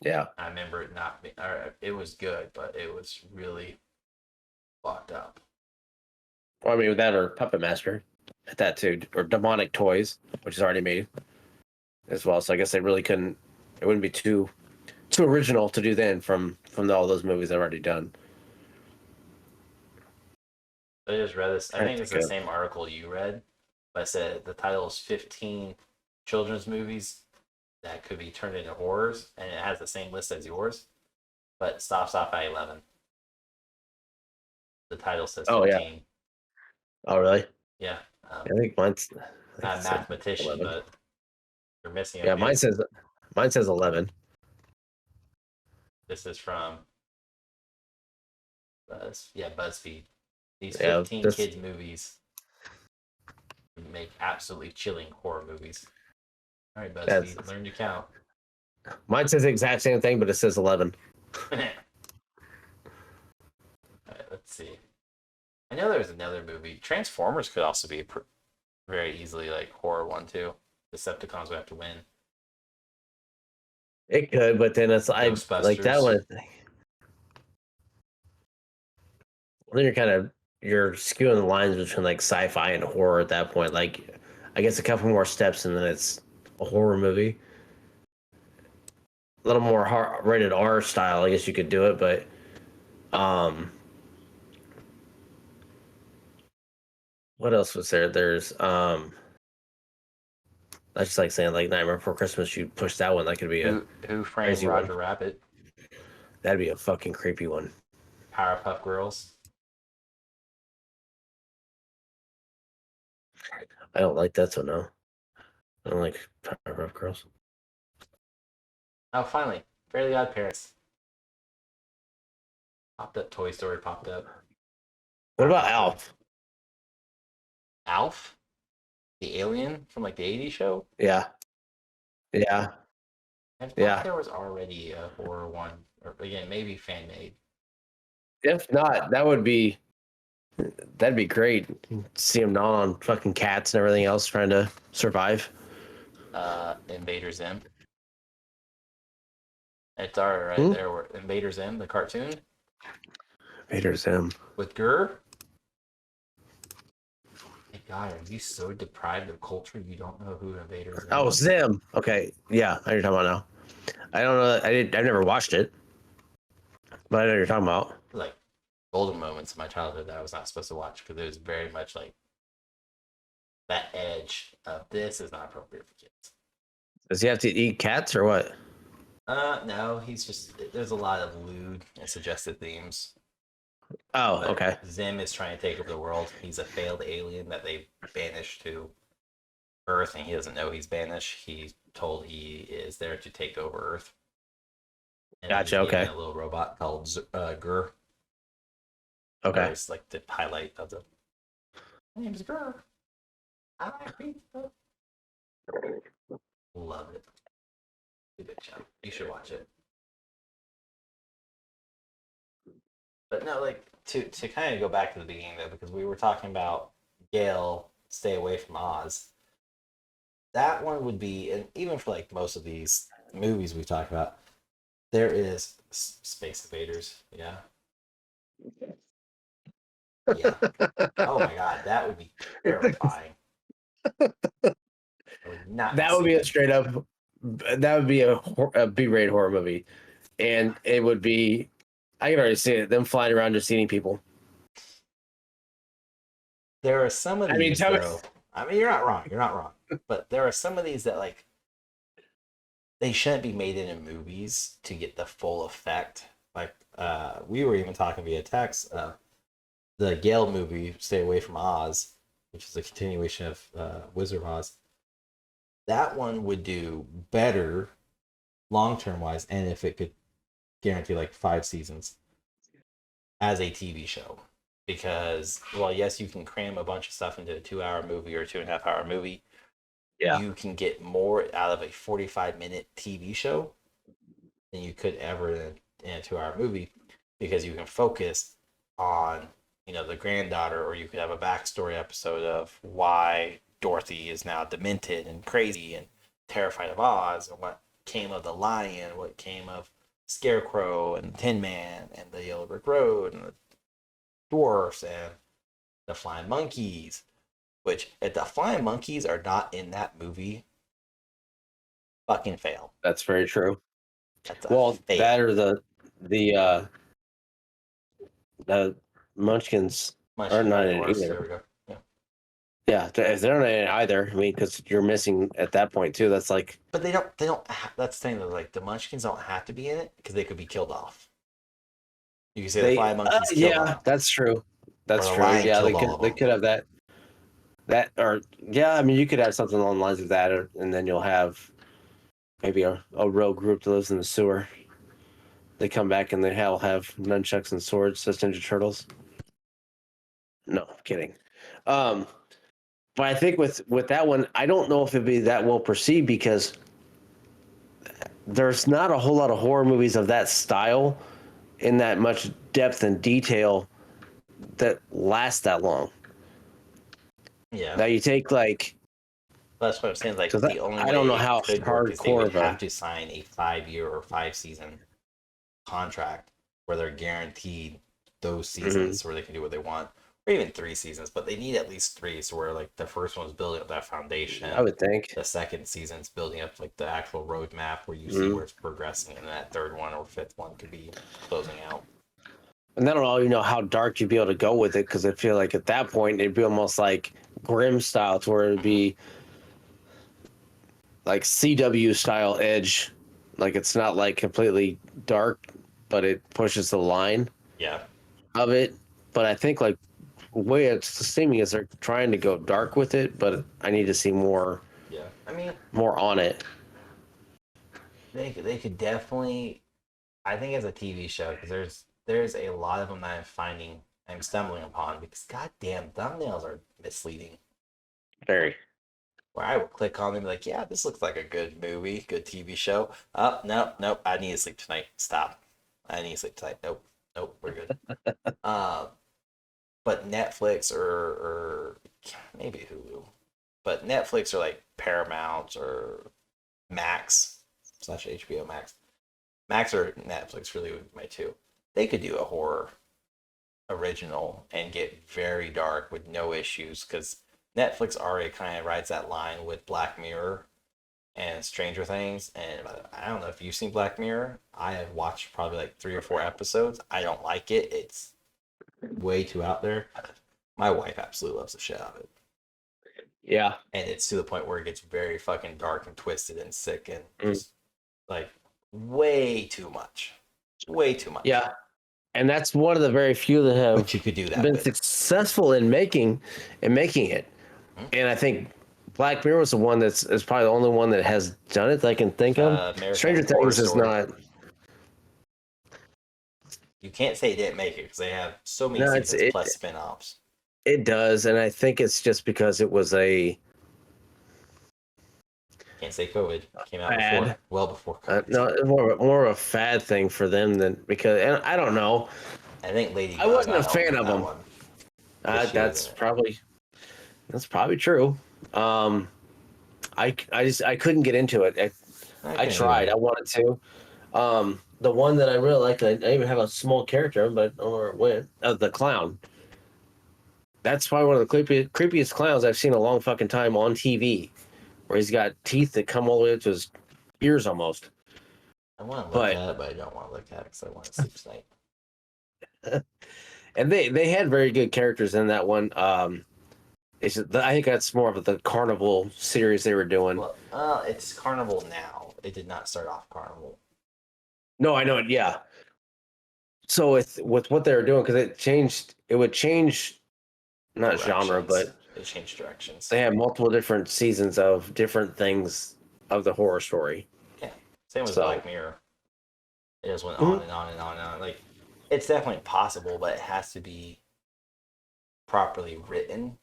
Speaker 1: Yeah,
Speaker 2: I remember it not being. It was good, but it was really fucked up.
Speaker 1: Well, I mean, that or Puppet Master at that too, or Demonic Toys, which is already made as well. So I guess they really couldn't. It wouldn't be too original to do then from all those movies they've already done.
Speaker 2: I just read this. I think it's the same article you read, but it said the title is 15 children's movies that could be turned into horrors, and it has the same list as yours, but stops off at 11. The title says 15.
Speaker 1: Oh, yeah. Oh, really?
Speaker 2: Yeah.
Speaker 1: I think mine's...
Speaker 2: Not a mathematician, but You're missing a
Speaker 1: Yeah,
Speaker 2: hint.
Speaker 1: mine says 11.
Speaker 2: This is from BuzzFeed. These
Speaker 1: Yeah,
Speaker 2: 15
Speaker 1: this
Speaker 2: kids movies make absolutely chilling horror movies. All right,
Speaker 1: that's
Speaker 2: BuzzFeed, learn to count.
Speaker 1: mine says the exact same thing, but it says 11.
Speaker 2: All right, let's see. I know there was another movie. Transformers could also be very easily like horror one too. Decepticons would have to win.
Speaker 1: It could, but then it's like that
Speaker 2: Ghostbusters.
Speaker 1: one. Then you're skewing the lines between like sci-fi and horror at that point. Like, I guess a couple more steps and then it's a horror movie. A little more rated R style, I guess you could do it, but um, what else was there? There's that's just like saying like Nightmare Before Christmas. You push that one, that could be a
Speaker 2: Who framed
Speaker 1: crazy
Speaker 2: Roger
Speaker 1: one.
Speaker 2: Rabbit?
Speaker 1: That'd be a fucking creepy one.
Speaker 2: Powerpuff Girls.
Speaker 1: I don't like that, so no. I don't like Powerpuff Girls.
Speaker 2: Oh, finally, Fairly Odd Parents. Popped up. Toy Story popped up.
Speaker 1: What about
Speaker 2: Powerpuff Girls.
Speaker 1: Alf?
Speaker 2: Alf, the alien from like the '80s show.
Speaker 1: Yeah, yeah,
Speaker 2: I thought
Speaker 1: yeah.
Speaker 2: there was already a horror one, or again maybe fan made.
Speaker 1: If not, that'd be great. See him gnaw on fucking cats and everything else, trying to survive.
Speaker 2: Invader Zim. It's alright right
Speaker 1: Hmm?
Speaker 2: there. Where Invader Zim, the cartoon
Speaker 1: Vader's him.
Speaker 2: with Gurr. My God, are you so deprived of culture you don't know who Invader Zim
Speaker 1: Oh,
Speaker 2: is?
Speaker 1: Zim. Okay, yeah, I know you're talking about now. I don't know. I've never watched it, but I know what you're talking about.
Speaker 2: Like golden moments in my childhood that I was not supposed to watch because it was very much like that edge of this is not appropriate for kids.
Speaker 1: Does he have to eat cats or what?
Speaker 2: No, he's just there's a lot of lewd and suggestive themes.
Speaker 1: Oh,
Speaker 2: But
Speaker 1: okay.
Speaker 2: Zim is trying to take over the world. He's a failed alien that they banished to Earth, and he doesn't know he's banished. He's told he is there to take over Earth. And
Speaker 1: Gotcha,
Speaker 2: he's given
Speaker 1: okay.
Speaker 2: a little robot called Gur.
Speaker 1: Okay.
Speaker 2: It's like the highlight of the. My name's Gur. I like pizza. Love it. It's a good show. You should watch it. But no, like to kind of go back to the beginning though, because we were talking about Gale, stay away from Oz. That one would be, and even for like most of these movies we talk about, there is Space Invaders. Yeah, yeah. Oh my God, that would be terrifying. I would not.
Speaker 1: That would be a straight up. That would be a B-rated horror movie, and it would be. I can already see it. Them flying around just eating people.
Speaker 2: There are some of
Speaker 1: I mean,
Speaker 2: these
Speaker 1: tell me.
Speaker 2: though. I mean, you're not wrong. You're not wrong. But there are some of these that like they shouldn't be made into movies to get the full effect. Like we were even talking via text. The Gale movie, Stay Away from Oz, which is a continuation of Wizard of Oz. That one would do better long term wise, and if it could guarantee like 5 seasons as a TV show. Because, well, yes, you can cram a bunch of stuff into a 2 hour movie or 2.5 hour movie.
Speaker 1: Yeah.
Speaker 2: You can get more out of a 45-minute TV show than you could ever in a 2 hour movie because you can focus on, the granddaughter, or you could have a backstory episode of why Dorothy is now demented and crazy and terrified of Oz and what came of the lion, what came of Scarecrow and Tin Man and the Yellow Brick Road and the dwarfs and the flying monkeys, which if the flying monkeys are not in that movie, fucking fail.
Speaker 1: That's very true.
Speaker 2: That's a
Speaker 1: Well,
Speaker 2: fail.
Speaker 1: that or the Munchkins are not in it
Speaker 2: Dwarfs.
Speaker 1: either.
Speaker 2: There we go. Yeah.
Speaker 1: Yeah, if they're not in it either, I mean, because you're missing at that point too. That's like,
Speaker 2: But they don't. That's the thing though. Like the Munchkins don't have to be in it because they could be killed off. You can say the flying monkeys killed
Speaker 1: yeah,
Speaker 2: off.
Speaker 1: that's true. That's
Speaker 2: Or the
Speaker 1: true.
Speaker 2: lion
Speaker 1: Yeah,
Speaker 2: killed all of
Speaker 1: they
Speaker 2: them.
Speaker 1: could have that. That or yeah, I mean, you could have something along the lines of that, and then you'll have maybe a rogue group that lives in the sewer. They come back and they all have nunchucks and swords, as Ninja Turtles. No, I'm kidding. Um, but I think with that one, I don't know if it'd be that well perceived because there's not a whole lot of horror movies of that style in that much depth and detail that last that long.
Speaker 2: Yeah.
Speaker 1: Now you take like,
Speaker 2: That's what I'm saying. Like
Speaker 1: because
Speaker 2: the only
Speaker 1: I don't know
Speaker 2: way it
Speaker 1: how
Speaker 2: could work is they
Speaker 1: hardcore
Speaker 2: would
Speaker 1: of a
Speaker 2: have to sign a 5-year or 5-season contract where they're guaranteed those seasons where they can do what they want, or even 3 seasons. But they need at least three, so where like the first one's building up that foundation,
Speaker 1: I would think.
Speaker 2: the second season's building up like the actual roadmap where you see
Speaker 1: Mhm.
Speaker 2: where it's progressing, and that third one or fifth one could be closing out.
Speaker 1: And I don't know, how dark you'd be able to go with it because I feel like at that point it'd be almost like Grimm style, to where it'd be like CW style edge. Like it's not like completely dark, but it pushes the line
Speaker 2: Yeah.
Speaker 1: of it. But I think like the way it's seeming is they're trying to go dark with it, but I need to see more
Speaker 2: Yeah. I mean,
Speaker 1: on it.
Speaker 2: they could definitely. I think as a TV show, because there's a lot of them that I'm stumbling upon because goddamn thumbnails are misleading.
Speaker 1: Very.
Speaker 2: Where I would click on them and be like, yeah, this looks like a good movie, good TV show. Oh, no, nope, I need to sleep tonight. Stop. I need to sleep tonight. Nope, nope, we're good. uh, but Netflix or maybe Hulu, but Netflix or like Paramount or Max slash HBO Max. Max or Netflix really would be my two. They could do a horror original and get very dark with no issues because Netflix already kind of rides that line with Black Mirror and Stranger Things. And I don't know if you've seen Black Mirror. I have watched probably like 3 or 4 episodes. I don't like it. It's way too out there. My wife absolutely loves the shit out of it.
Speaker 1: Yeah.
Speaker 2: And it's to the point where it gets very fucking dark and twisted and sick and just like way too much. Way too much.
Speaker 1: Yeah. And that's one of the very few that have
Speaker 2: But you could do that
Speaker 1: been
Speaker 2: with.
Speaker 1: successful in making it.
Speaker 2: Hmm?
Speaker 1: And I think Black Mirror was the one is probably the only one that has done it that I can think of.
Speaker 2: American
Speaker 1: Stranger
Speaker 2: Horror
Speaker 1: Things is
Speaker 2: Story.
Speaker 1: not.
Speaker 2: You can't say it didn't make it because they have so many
Speaker 1: No,
Speaker 2: seasons plus spin-offs.
Speaker 1: it does, and I think it's just because it was a
Speaker 2: Can't say COVID came out
Speaker 1: fad.
Speaker 2: before, well before COVID.
Speaker 1: No, it's more of a fad thing for them than because, and I don't know.
Speaker 2: I think Lady Gaga
Speaker 1: I wasn't a
Speaker 2: helped
Speaker 1: fan
Speaker 2: with
Speaker 1: of
Speaker 2: that
Speaker 1: them.
Speaker 2: one. Yes, she was
Speaker 1: That's
Speaker 2: in it.
Speaker 1: probably true. I couldn't get into it. I
Speaker 2: can't
Speaker 1: tried.
Speaker 2: either.
Speaker 1: I wanted to. The one that I really liked, I even have a small character, but I don't know where it went. The clown. That's probably one of the creepiest clowns I've seen in a long fucking time on TV, where he's got teeth that come all the way up to his ears almost.
Speaker 2: I want to look
Speaker 1: But
Speaker 2: at it, but I don't want to look at it because I want to sleep tonight.
Speaker 1: and they had very good characters in that one. I think that's more of the Carnival series they were doing.
Speaker 2: Well, it's Carnival now. It did not start off Carnival.
Speaker 1: No, I know it. Yeah. So with what they were doing, because it would change, not genre, but
Speaker 2: They changed directions.
Speaker 1: they had multiple different seasons of different things of the horror story.
Speaker 2: Yeah, same with
Speaker 1: So-
Speaker 2: Black Mirror. It just went on and on and on and on. Like, it's definitely possible, but it has to be properly written,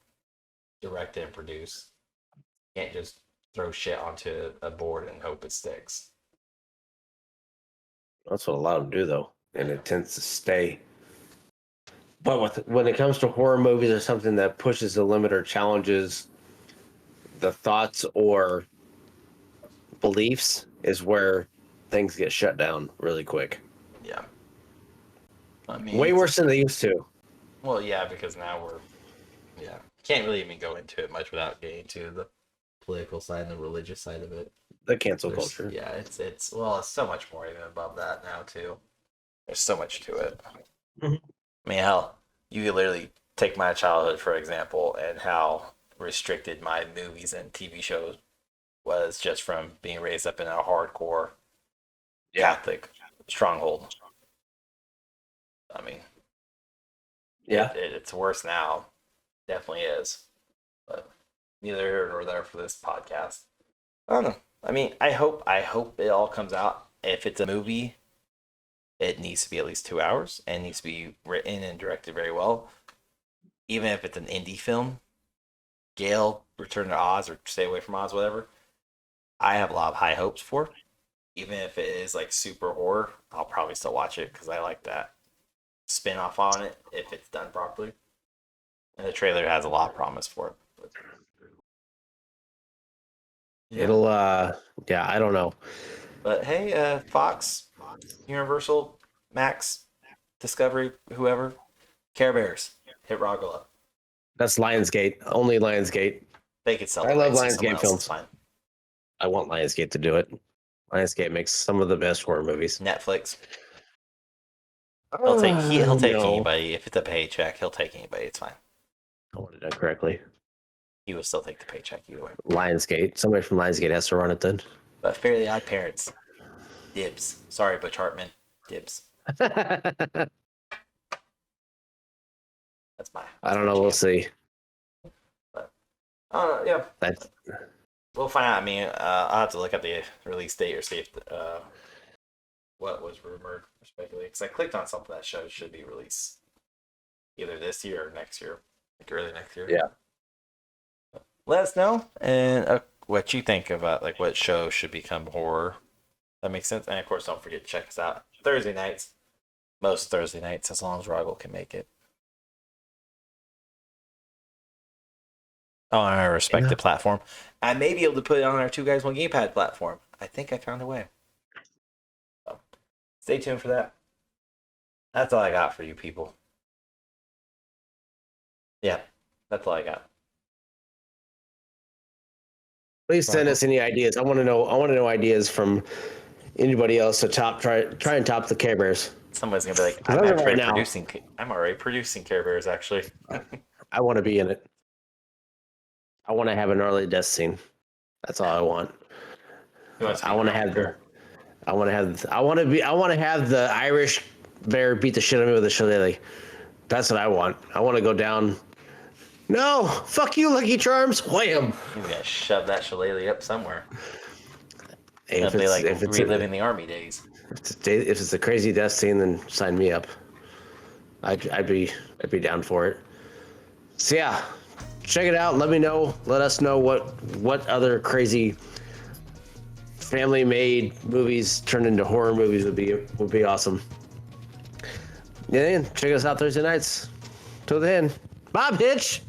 Speaker 2: directed, and produced. You can't just throw shit onto a board and hope it sticks.
Speaker 1: That's what a lot of them do, though, and it tends to stay. But when it comes to horror movies or something that pushes the limit or challenges the thoughts or beliefs, is where things get shut down really quick.
Speaker 2: Yeah. I mean,
Speaker 1: Way worse than they used to.
Speaker 2: Well, yeah, because now can't really even go into it much without getting to the political side and the religious side of it.
Speaker 1: The cancel culture.
Speaker 2: Yeah, it's so much more even above that now too. There's so much to it.
Speaker 1: Mhm.
Speaker 2: I mean, hell, you could literally take my childhood for example, and how restricted my movies and TV shows was just from being raised up in a hardcore Catholic stronghold. I mean,
Speaker 1: Yeah.
Speaker 2: it's worse now. Definitely is. But neither here nor there for this podcast. I don't know. I mean, I hope it all comes out. If it's a movie, it needs to be at least 2 hours and needs to be written and directed very well. Even if it's an indie film, Gale, Return to Oz, or Stay Away from Oz, whatever. I have a lot of high hopes for. Even if it is like super horror, I'll probably still watch it because I like that spin off on it if it's done properly. And the trailer has a lot of promise for it. Yeah.
Speaker 1: It'll yeah, I don't know.
Speaker 2: But hey, Fox, Universal, Max, Discovery, whoever, Care Bears, hit Rogala.
Speaker 1: That's Lionsgate. Only Lionsgate.
Speaker 2: They could sell.
Speaker 1: I
Speaker 2: the
Speaker 1: love
Speaker 2: rights to someone
Speaker 1: Lionsgate
Speaker 2: else,
Speaker 1: films.
Speaker 2: it's fine.
Speaker 1: I want Lionsgate to do it. Lionsgate makes some of the best horror movies.
Speaker 2: Netflix. He'll take
Speaker 1: No.
Speaker 2: anybody if it's a paycheck. He'll take anybody. It's fine.
Speaker 1: I want it done correctly.
Speaker 2: He will still take the paycheck either way.
Speaker 1: Lionsgate. Somebody from Lionsgate has to run it then.
Speaker 2: But Fairly Odd Parents, dibs. Sorry, Butch Hartman, dibs. That's my.
Speaker 1: I don't know. We'll see.
Speaker 2: But yeah,
Speaker 1: That's
Speaker 2: we'll find out. I mean, I'll have to look at the release date or see if what was rumored or speculated. Because I clicked on something that should be released either this year or next year, like early next year.
Speaker 1: Yeah.
Speaker 2: Let us know and what you think about like what show should become horror. That makes sense. And of course, don't forget to check us out Thursday nights. Most Thursday nights, as long as Rogel can make it. On our respective platform. I may be able to put it on our 2 Guys 1 Gamepad platform. I think I found a way. So, stay tuned for that. That's all I got for you people. Yeah, that's all I got.
Speaker 1: Please send us any ideas. I want to know ideas from anybody else to try and top the Care Bears.
Speaker 2: Someone's gonna be like,
Speaker 1: I'm
Speaker 2: I'm
Speaker 1: right now.
Speaker 2: already producing Care Bears actually.
Speaker 1: I want to be in it. I want to have an early death scene. That's all I want. I want to have the Irish bear beat the shit out of me with a shillelagh. That's what I want. I want to go down. No, fuck you, Lucky Charms. Wham!
Speaker 2: He's gonna shove that shillelagh up somewhere.
Speaker 1: Hey,
Speaker 2: It'll be like reliving the army days.
Speaker 1: If it's a crazy death scene, then sign me up. I'd be down for it. So yeah, check it out. Let me know. Let us know what other crazy family-made movies turned into horror movies would be awesome. Yeah, check us out Thursday nights. Till then, Bob Hitch.